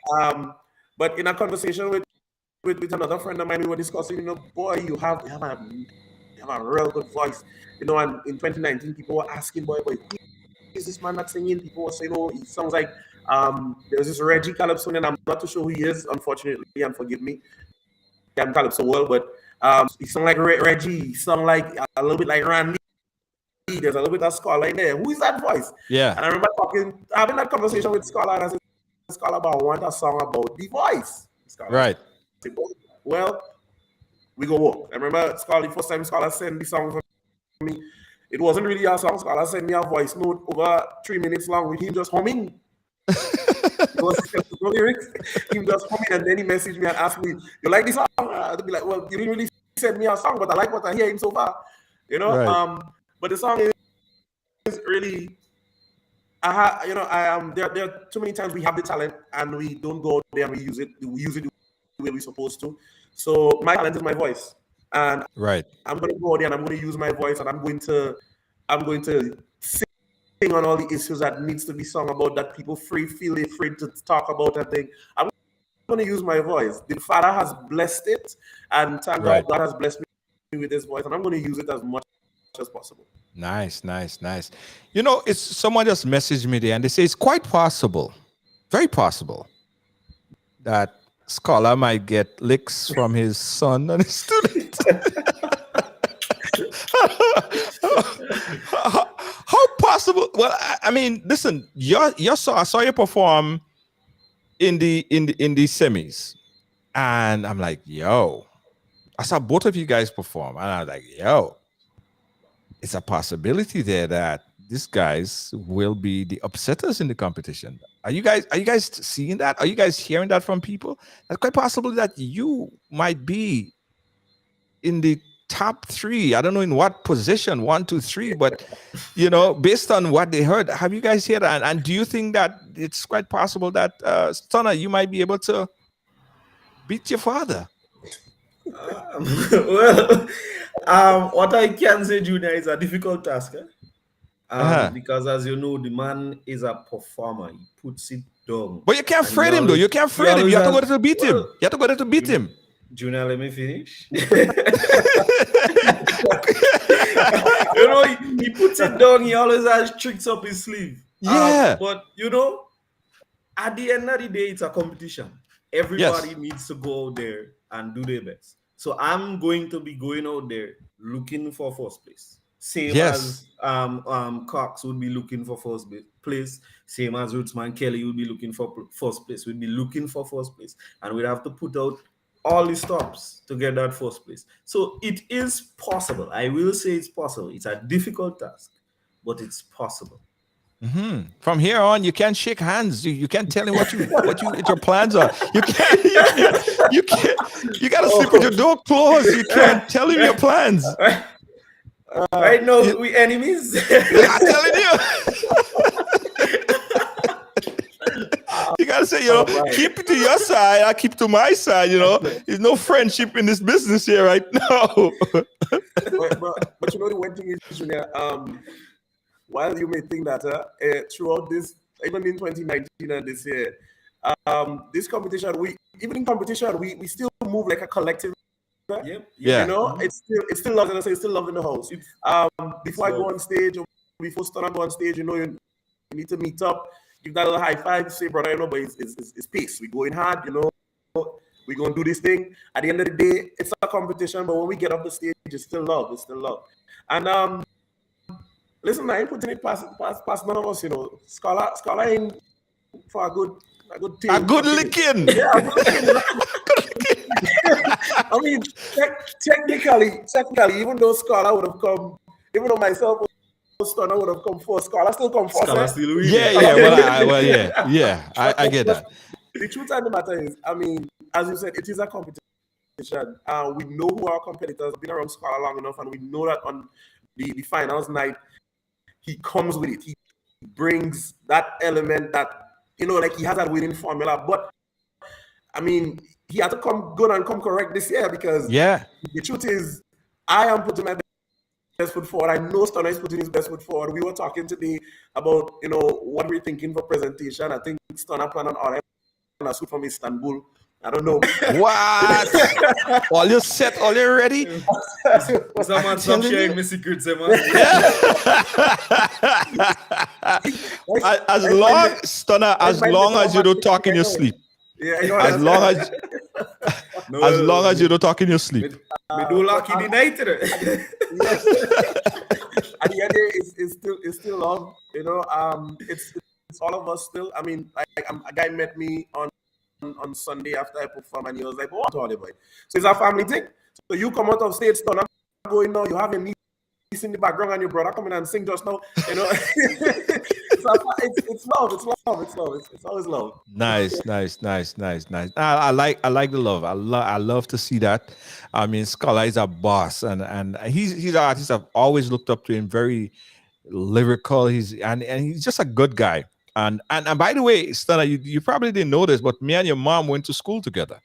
But in a conversation with another friend of mine, we were discussing, boy, you have a real good voice. And in 2019, people were asking, boy, who is this man not singing? People were saying, he sounds like there's this Reggie Calypso, and I'm not too sure who he is, unfortunately, and forgive me. I'm Calypso world, but he sounds like Reggie. He sounds like a little bit like Randy. There's a little bit of Scholar in there. Who is that voice? Yeah. And I remember having that conversation with Scholar, and I said, Scholar, I want a song about the voice. Scholar, right. Said, well, we go walk. I remember Scholar, the first time Scholar sent the song for me, it wasn't really a song. Scholar sent me a voice note over 3 minutes long with him just humming. It was no lyrics. Him just humming, and then he messaged me and asked me, "You like this song?" I'd be like, "Well, you didn't really send me a song, but I like what I hear him so far." Right. But the song is really, there are too many times we have the talent and we don't go out there and we use it the way we're supposed to. So my talent is my voice, and I'm going to go out there and I'm going to use my voice, and I'm going to sing on all the issues that needs to be sung about, that people feel afraid to talk about and think. I'm going to use my voice. The Father has blessed it, and thank God has blessed me with His voice, and I'm going to use it as much as possible. Nice. It's someone just messaged me there, and they say it's quite possible, very possible, that Scholar might get licks from his son and his student. How possible? Well, I mean, listen, I saw you perform in the semis, and I'm like, yo, I saw both of you guys perform, and I was like, yo, it's a possibility there that these guys will be the upsetters in the competition. Are you guys seeing that? Are you guys hearing that from people? It's quite possible that you might be in the top 3. I don't know in what position, 1, 2, 3, but based on what they heard, have you guys heard that? And do you think that it's quite possible that Stunner, you might be able to beat your father? What I can say, Junior, is a difficult task. Because as you know, the man is a performer. He puts it down. But you can't afraid him though. You can't afraid him. You have to go there to beat him. You have to go there to beat him. Junior, let me finish. Yeah. He puts it down. He always has tricks up his sleeve. Yeah. But at the end of the day, it's a competition. Everybody needs to go out there and do their best. So I'm going to be going out there looking for first place. Same as Cox would be looking for first place. Same as Rootsman Kelly would be looking for first place. We'd be looking for first place. And we'd have to put out all the stops to get that first place. So it is possible. I will say it's possible. It's a difficult task, but it's possible. Mm-hmm. From here on, you can't shake hands. You can't tell him what your plans are. You can't. You gotta sleep with your door closed. You can't tell him your plans. Right now, we enemies. I'm telling you. You gotta say, keep it to your side. I keep to my side. There's no friendship in this business here right now. but the one thing is, Junior, while you may think that throughout this, even in 2019 and this year, this competition, we still move like a collective. Yep. Yeah. It's still love, and I say it's still love in the house. Before I go on stage, or before Stunner go on stage, you need to meet up, give that little high five, say, brother, but it's peace. We going hard, we gonna do this thing. At the end of the day, it's a competition, but when we get off the stage, it's still love. It's still love. And listen, I ain't putting it past none of us, Scholar ain't for a good thing. A good licking. Yeah, a good licking. I mean, technically, even though Scholar would have come, even though myself or Stunner would have come first, Scholar still come first. Scholar still win. Yeah. I get that. The truth of the matter is, I mean, as you said, it is a competition. We know who our competitors have been around Scholar long enough, and we know that on the finals night, he comes with it. He brings that element that, like he has that winning formula. But, I mean, he had to come good and come correct this year because the truth is, I am putting my best foot forward. I know Stunner is putting his best foot forward. We were talking today about, what we're thinking for presentation. I think Stunner plan on order a suit from Istanbul. I don't know. What? All you set, all you ready? Someone stop sharing my secrets, man. As long, Stunner, as long as you don't talk in your sleep. Yeah, as long as you don't talk in your sleep. Me do lucky the night. At the end of the day, it's still love. It's all of us still. I mean, a guy met me on Sunday after I performed, and he was like, "What all the boy?" So it's a family thing. So you come out of stage, Stunner going now. You have a niece in the background, and your brother coming and sing just now. It's love. It's love. It's always love. Nice. I like the love. I love to see that. I mean, Scholar is a boss, and he's an artist I've always looked up to him. Very lyrical. He's just a good guy. And by the way, Stunner, you probably didn't know this, but me and your mom went to school together.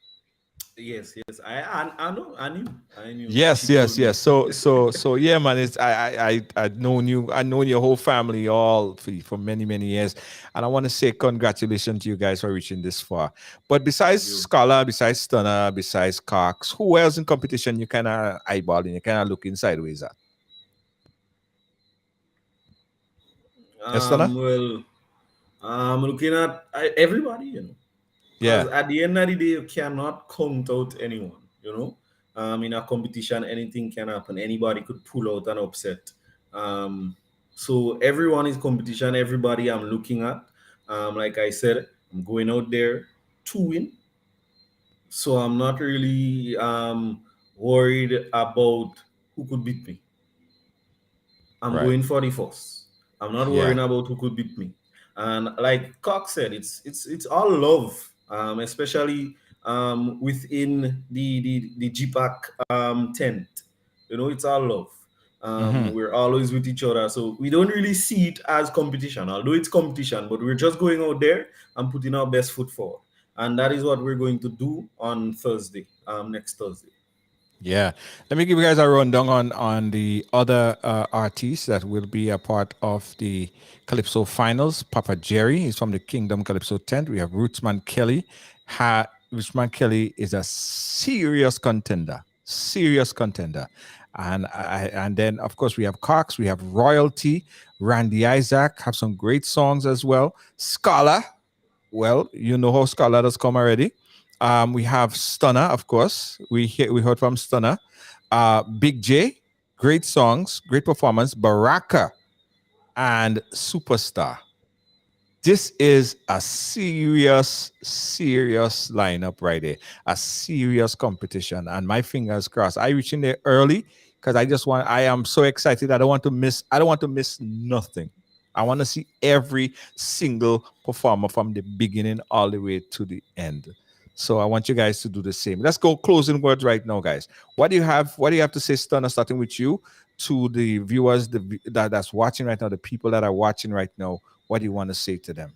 Yes. I knew. Yes. So yeah, man. I've known you. I known your whole family all for many years, and I want to say congratulations to you guys for reaching this far. But besides Scholar, besides Stunner, besides Cox, who else in competition you kind of eyeballing, you kind of looking sideways at? Stunner? Well, I'm looking at everybody, Yeah. At the end of the day, you cannot count out anyone, in a competition, anything can happen. Anybody could pull out an upset. So everyone is competition. Everybody I'm looking at. Like I said, I'm going out there to win. So I'm not really worried about who could beat me. I'm going for the first. I'm not worrying about who could beat me. And like Cox said, it's all love, especially within the GPAC tent. It's all love. We're always with each other, so we don't really see it as competition, although it's competition, but we're just going out there and putting our best foot forward. And that is what we're going to do on Thursday, next Thursday. Yeah. Let me give you guys a rundown on the other artists that will be a part of the Calypso finals. Papa Jerry is from the Kingdom Calypso tent. We have Rootsman Kelly. Rootsman Kelly is a serious contender. Serious contender. And then of course we have Cox, we have Royalty, Randy Isaac have some great songs as well. Scholar, well, you know how Scholar has come already. We have Stunner, of course. We heard from Stunner. Big J, great songs, great performance. Baraka and Superstar. This is a serious lineup right there. A serious competition. And my fingers crossed. I reach in there early because I am so excited. I don't want to miss nothing. I want to see every single performer from the beginning all the way to the end. So I want you guys to do the same. Let's go closing words right now, guys. What do you have? What do you have to say, Stunner, starting with you, to the viewers that's watching right now, the people that are watching right now? What do you want to say to them?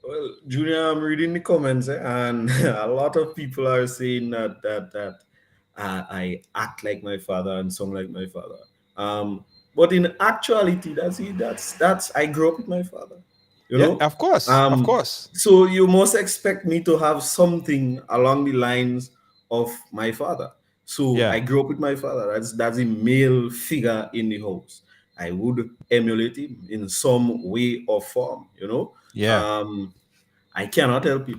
Well, Junior, I'm reading the comments, and a lot of people are saying that I act like my father and song like my father. But in actuality, that's it. That's I grew up with my father. You Yeah, know. of course, of course. So you must expect me to have something along the lines of my father. So Yeah, I grew up with my father. That's a male figure in the house. I would emulate him in some way or form. You know. yeah, Um, I cannot help it.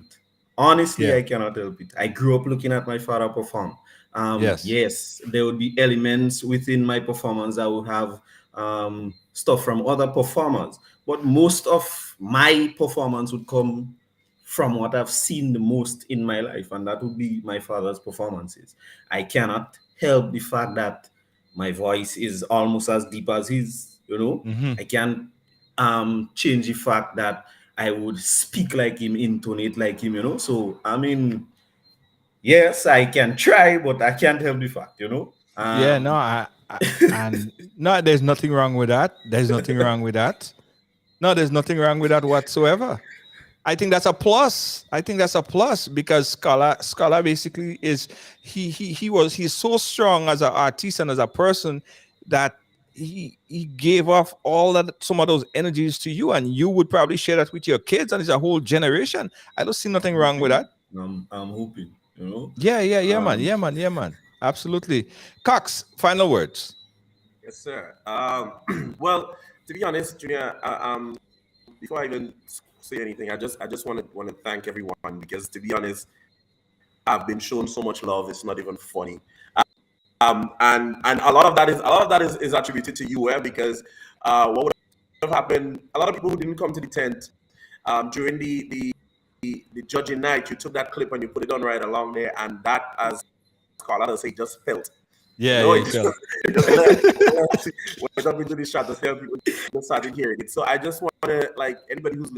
Honestly, yeah, I cannot help it. I grew up looking at my father perform. yes, Yes, there would be elements within my performance that would have stuff from other performers, but most of my performance would come from what I've seen the most in my life, and that would be my father's performances. I cannot help the fact that my voice is almost as deep as his. You know, hmm, I can't change the fact that I would speak like him, intonate like him, you know. So I mean, yes, I can try, but I can't help the fact, you know. yeah. No, and no, there's nothing wrong with that. There's nothing wrong with that. No, there's nothing wrong with that whatsoever. I think that's a plus. I think that's a plus because Scholar basically is he's so strong as an artist and as a person that he gave off all that some of those energies to you, and you would probably share that with your kids, and it's a whole generation. I don't see nothing I'm wrong with hoping, that. I'm hoping, you know. Yeah, man, Um, yeah, man, absolutely. Cox, final words. Yes, sir. Well, to be honest, Junior, before I even say anything, I just want to thank everyone because, to be honest, I've been shown so much love. It's not even funny. And a lot of that is attributed to you, because what would have happened? A lot of people who didn't come to the tent during the judging night, you took that clip and you put it on right along there, and that, as Carlotta say, just felt. You Yeah, know, yeah, it you just, felt. it just went up into the shot to tell people just started hearing it. So I just want to, like, anybody who's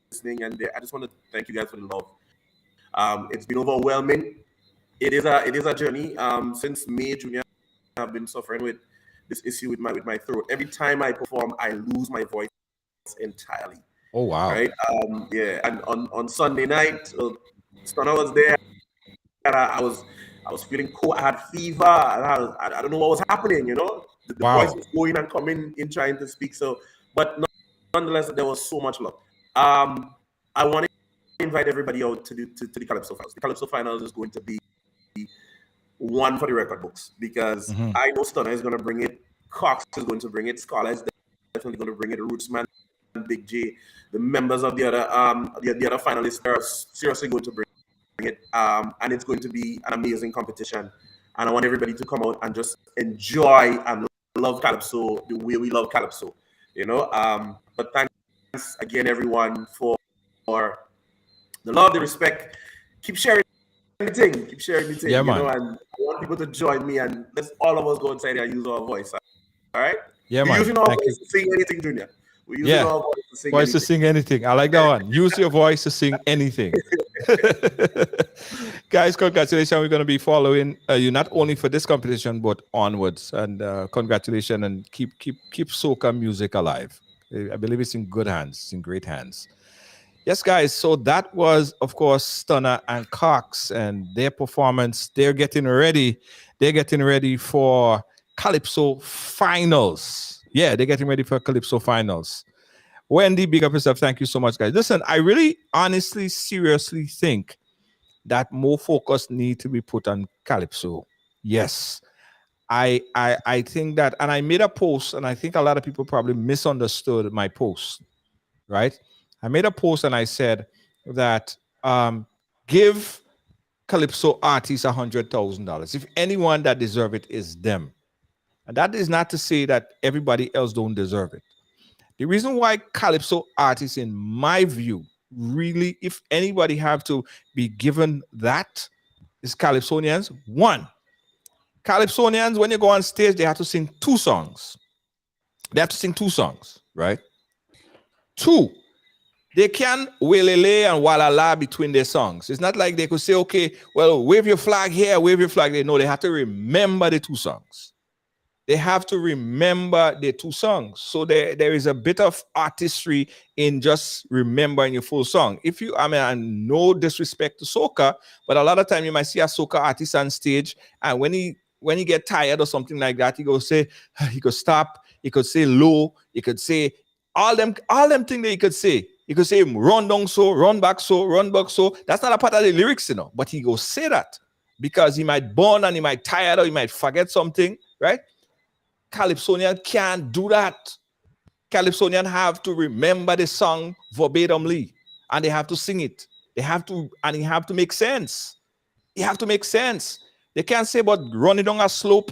listening, and I just want to thank you guys for the love. It's been overwhelming. It is a journey. Since May, Junior, I've been suffering with this issue with my throat. Every time I perform, I lose my voice entirely. Oh wow. Right? Yeah. And on Sunday night, Stunner was there, and I was feeling cold. I had fever. And I don't know what was happening. The voice Wow. was going and coming in trying to speak. So, but nonetheless, there was so much love. I want to invite everybody out to the Calypso Finals. The Calypso Finals is going to be one for the record books, because Hmm. I know Stunner is going to bring it. Cox is going to bring it. Scholar is definitely going to bring it. Rootsman, Big J, the members of the other finalists are seriously going to bring it. And it's going to be an amazing competition. And I want everybody to come out and just enjoy and love Calypso the way we love Calypso. But thanks again, everyone, for the love, the respect. Keep sharing anything. Keep sharing anything, Yeah, man. and I want people to join me, and let's all of us go inside and use our voice. All right? Yeah, We're man. using our Thank you. voice to sing anything, Junior. We're using Yeah. our voice to sing Voice to anything. sing anything. I like that one. Use your voice to sing anything. Guys, congratulations. We're going to be following you not only for this competition, but onwards. And congratulations, and keep soca music alive. I believe it's in good hands. It's in great hands. Yes, guys. So that was, of course, Stunner and Cox and their performance. They're getting ready. They're getting ready for Calypso finals. Yeah, they're getting ready for Calypso finals. Wendy, big up yourself. Thank you so much, guys. Listen, I really, honestly, seriously think that more focus need to be put on Calypso. Yes. I think that, and I made a post, and I think a lot of people probably misunderstood my post, right? I made a post and I said that give Calypso artists $100,000. If anyone that deserve it is them. And that is not to say that everybody else don't deserve it. The reason why Calypso artists, in my view, really, if anybody have to be given that, is Calypsonians. One, Calypsonians, when you go on stage, they have to sing 2 songs. They have to sing 2 songs, right? 2, they can welele and walala between their songs. It's not like they could say, okay, well, wave your flag here, wave your flag there. No, they have to remember the 2 songs. They have to remember the 2 songs. So there is a bit of artistry in just remembering your full song. If you, I mean, no disrespect to soca, but a lot of time you might see a soca artist on stage, and when he get tired or something like that, he go say, he could stop, he could say low, he could say all them things that he could say. He could say run down so, run back so, run back so. That's not a part of the lyrics, you know. But he go say that because he might burn and he might tired or he might forget something, right? Calypsonian can't do that. Calypsonian have to remember the song verbatimly, and they have to sing it. They have to, and it have to make sense. It have to make sense. They can't say about running down a slope,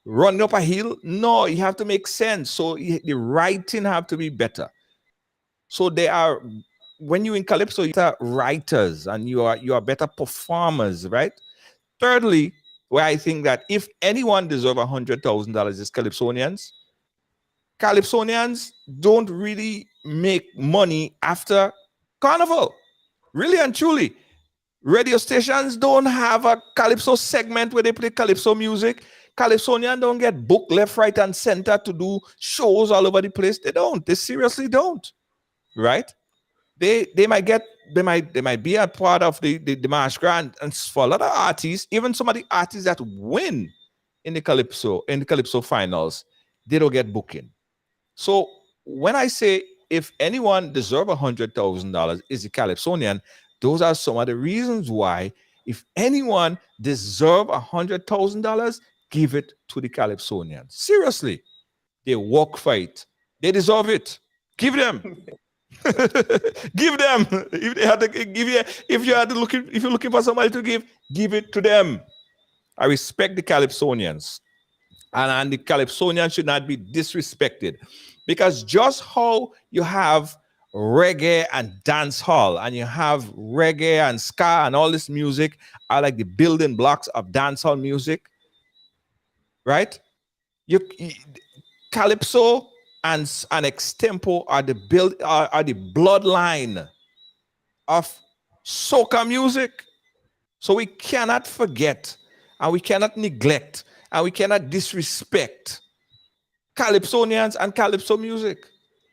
running up a hill. No, you have to make sense. So the writing have to be better. So they are, when you in Calypso, you are writers and you are better performers, right? Thirdly, where I think that if anyone deserve $100,000 is Calypsonians. Calypsonians don't really make money after Carnival. Really and truly. Radio stations don't have a Calypso segment where they play Calypso music. Calypsonians don't get booked left, right, and center to do shows all over the place. They don't. They seriously don't. Right? They might be a part of the March Grand, and for a lot of artists, even some of the artists that win in the Calypso finals, they don't get booking. So when I say if anyone deserve $100,000 is a Calypsonian, those are some of the reasons why if anyone deserve $100,000, give it to the Calypsonians. Seriously, they work for it. They deserve it. Give them. Give them. If they had to give you, if you're looking for somebody to give it to them. I respect the Calypsonians, and the Calypsonians should not be disrespected, because just how you have reggae and dance hall, and you have reggae and ska and all this music are like the building blocks of dancehall music, right? Calypso and extempo are the bloodline of soca music. So we cannot forget, and we cannot neglect, and we cannot disrespect Calypsonians and Calypso music.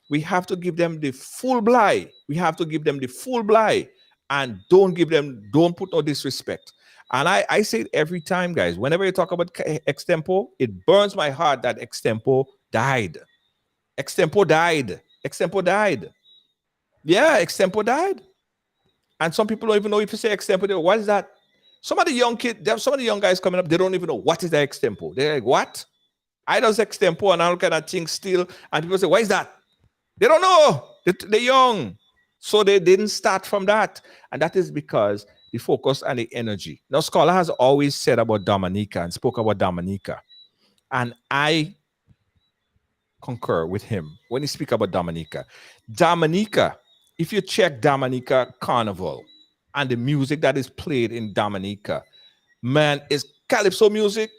We have to give them the full bly. We have to give them the full bly, and don't put no disrespect. And I say it every time, guys. Whenever you talk about extempo, it burns my heart that extempo died. Extempo died. Extempo died. Yeah, extempo died. And some people don't even know if you say extempo, what is that? Some of the young guys coming up, they don't even know what is the extempo. They're like, what? I does extempo and all kind of things still. And people say, what is that? They don't know. They're young. So they didn't start from that. And that is because the focus and the energy. Now, Scholar has always said about Dominica and spoke about Dominica. And I concur with him when he speak about Dominica. Dominica, if you check Dominica Carnival and the music that is played in Dominica, man, is Calypso music.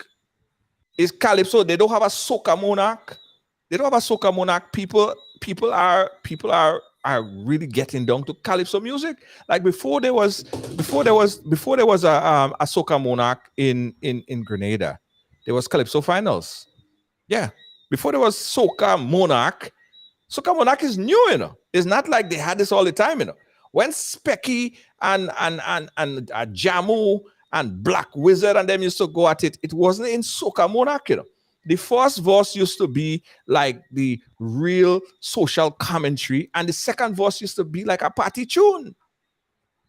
Is Calypso. They don't have a soca monarch. They don't have a soca monarch. People are really getting down to Calypso music. Like before there was a soca monarch in Grenada. There was Calypso finals. Yeah. Before there was Soca Monarch is new, you know. It's not like they had this all the time, you know. When Specky and Jamu and Black Wizard and them used to go at it, it wasn't in Soca Monarch, you know. The first verse used to be like the real social commentary, and the second verse used to be like a party tune.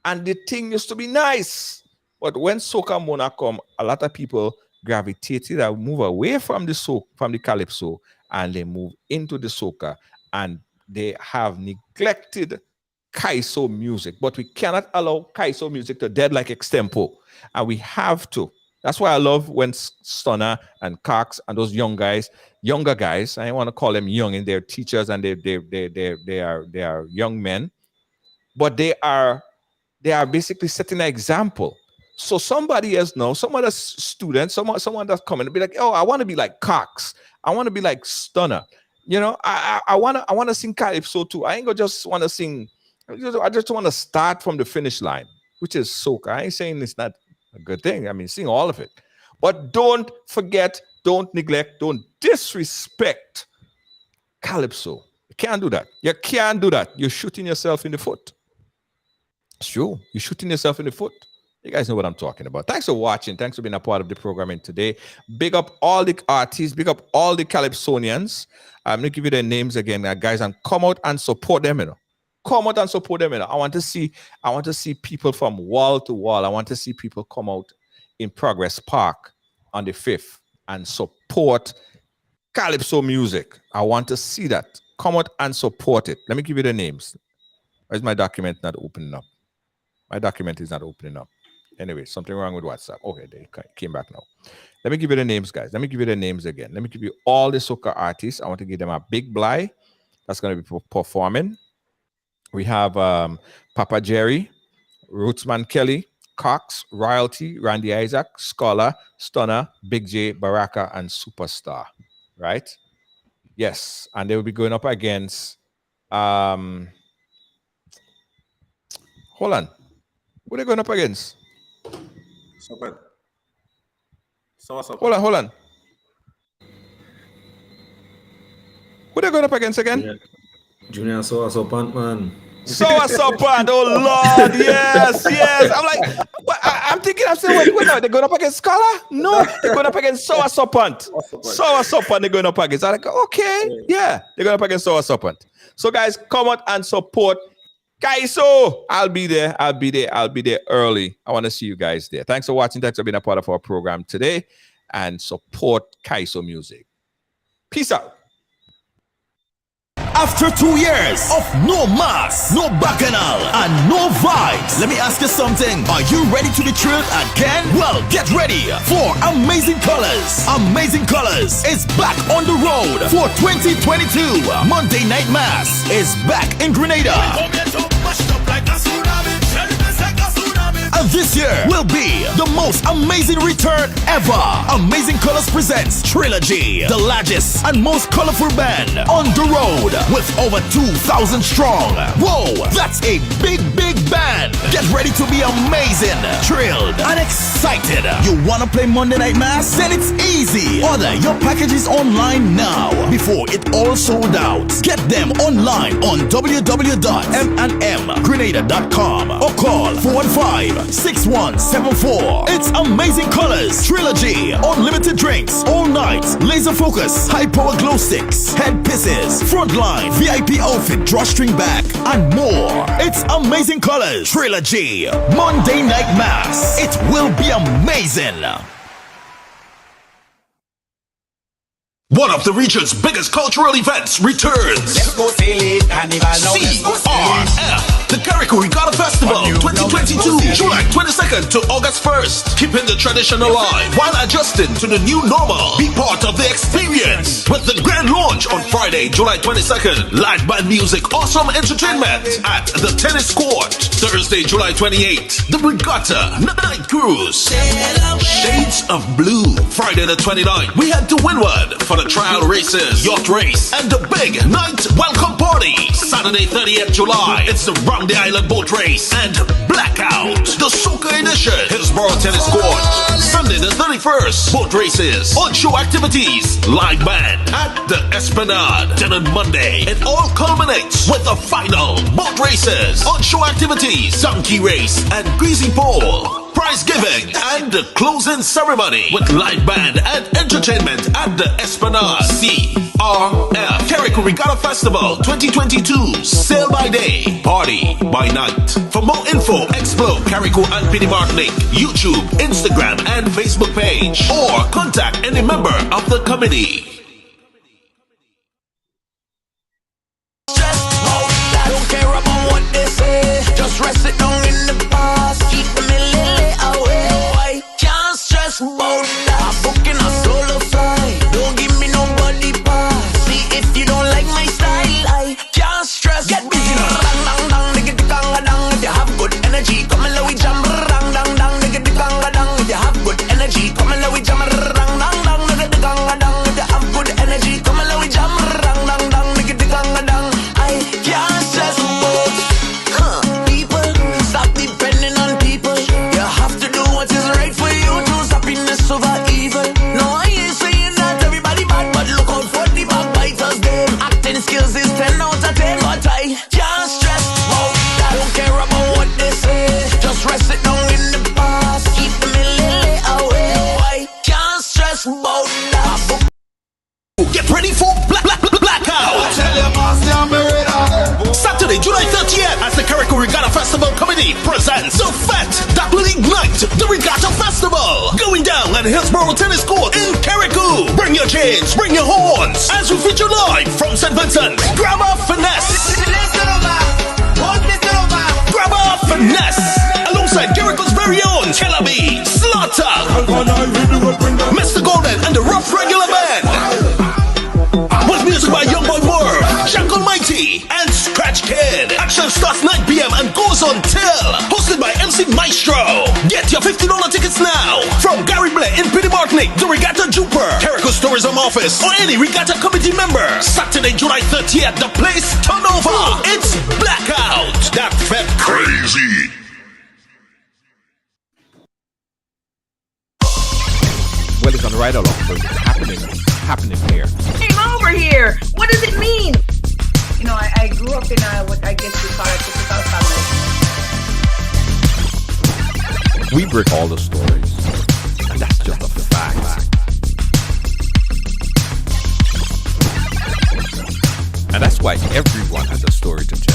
And the thing used to be nice. But when Soca Monarch come, a lot of people gravitated and move away from the calypso, and they move into the soca, and they have neglected calypso music. But we cannot allow calypso music to dead like extempo, and we have to. That's why I love when Stunner and Cox and those younger guys, I want to call them young, and they're teachers and they are young men, but they are basically setting an example. So somebody else knows, some other student, someone that's coming to be like, oh, I want to be like Cox. I want to be like Stunner. You know, I want to sing calypso too. I ain't gonna just want to sing. I just want to start from the finish line, which is soca. I ain't saying it's not a good thing. I mean, sing all of it. But don't forget, don't neglect, don't disrespect calypso. You can't do that. You can't do that. You're shooting yourself in the foot. It's true. You're shooting yourself in the foot. You guys know what I'm talking about. Thanks for watching. Thanks for being a part of the programming today. Big up all the artists. Big up all the Calypsonians. I'm going to give you their names again, guys, and come out and support them, you know. Come out and support them, you know. I want to see people from wall to wall. I want to see people come out in Progress Park on the 5th and support Calypso music. I want to see that. Come out and support it. Let me give you the names. Why is my document not opening up? My document is not opening up. Anyway, something wrong with WhatsApp. Okay, they came back now. Let me give you the names, guys. Let me give you the names again. Let me give you all the soca artists. I want to give them a big bly. That's going to be performing. We have Papa Jerry, Rootsman Kelly, Cox, Royalty, Randy Isaac, Scholar, Stunner, Big J, Baraka, and Superstar. Right? Yes. And they will be going up against... hold on. Who are they going up against? Hold on. Who are they going up against again? Junior Soapant, man. Soapant, oh Lord, yes. I'm like, I'm thinking, I'm saying, wait, they're going up against Scholar? No, they're going up against Soapant. Soapant, they're going up against. I'm like, okay, yeah, they're going up against Soapant. So guys, come out and support Kaiso. I'll be there early. I want to see you guys there. Thanks for watching. Thanks for being a part of our program today, and support Kaiso music. Peace out. After 2 years of no mass, no bacchanal, and no vibes, let me ask you something. Are you ready to be thrilled again? Well, get ready for Amazing Colors. Amazing Colors is back on the road for 2022. Monday Night Mass is back in Grenada. And this year will be the most amazing return ever. Amazing Colors presents Trilogy, the largest and most colorful band on the road with over 2,000 strong. Whoa, that's a big band. Get ready to be amazing, thrilled, and excited. You wanna play Monday Night Mass? Then it's easy. Order your packages online now before it all sold out. Get them online on www.m&mgrenada.com or call 415-6174. It's Amazing Colors Trilogy. Unlimited drinks all night. Laser focus, high power glow sticks, head pieces, frontline, VIP outfit, drawstring back, and more. It's Amazing Colors Trilogy. Monday Night Mass. It will be amazing. One of the region's biggest cultural events returns. Let's go sail it, Carnival now. CRF, the Carrico Regatta Festival 2022, July 22nd to August 1st. Keeping the tradition alive while adjusting to the new normal. Be part of the experience with the grand launch on Friday, July 22nd. Live band music, awesome entertainment at the tennis court. Thursday, July 28th, the Regatta Night Cruise. Shades of Blue. Friday the 29th, we head to Windward for the trial races, yacht race, and the big night welcome party. Saturday 30th July, it's the Round the Island boat race and Blackout, the Soca edition, Hillsborough Tennis Court. Sunday the 31st, boat races, on-show activities, live band at the Esplanade. Then on Monday, it all culminates with the final boat races, on-show activities, donkey race, and greasy pole. Prize giving and the closing ceremony with live band and entertainment at the Esplanade. CRF Carrico Regatta Festival 2022. Sail by day, party by night. For more info, explore Carrico and Penny Martinique YouTube, Instagram, and Facebook page, or contact any member of the committee. I don't care about what they say. Just rest it down in the past. Keep the lily away. No, I can't stress about that. I'm booking a solo flight. Don't give me nobody pass. See if you don't like my style, I can't stress. Get busy now. Dang dang dang, nigga the ganga dang. If you have good energy, come and let we jam. Dang dang dang, nigga the ganga dang. If you have good energy, come and let we jam. Dang dang dang, nigga the ganga dang. If you have good energy, come and let we jam. Dang dang dang, nigga the ganga dang. I can't stress about people. Stop depending on people. You have to do what is right for you. Choose happiness over evil. No, I ain't saying that everybody bad, but look out for the backbiters. Them acting skills is 10 out of 10, but I can't stress about that. I don't care about what they say. Just rest it down in the past. Keep the lily away. No, I can't stress about that. Get ready for Blackout! Saturday, July 30th, as the Carrico Regatta Festival Committee presents the FET that will ignite the Regatta Festival. Going down at Hillsborough Tennis Court in Carrico. Bring your chains, bring your horns, as we feature live from St. Vincent. Grab a finesse. Grab a finesse. Alongside Carrico's very own Chelabi, Slaughter, Mr. Golden, and the Rough Regular Band. With music by Young Boy Moore, Jack Almighty, and Scratch Kid. Action starts 9 p.m. and goes on till. Hosted by MC Maestro. Get your $50 tickets now. From Gary Blair in Penny Martinique, the Regatta Jumper, Carrico's Tourism Office, or any Regatta Committee member. Saturday, July 30th, the place turn over. It's Blackout. That felt crazy. Well, it's on right along, so it's happening here. Came over here. What does it mean? You know, I grew up in what I guess you call a typical family. We break all the stories, and that's just a fact. And that's why everyone has a story to tell.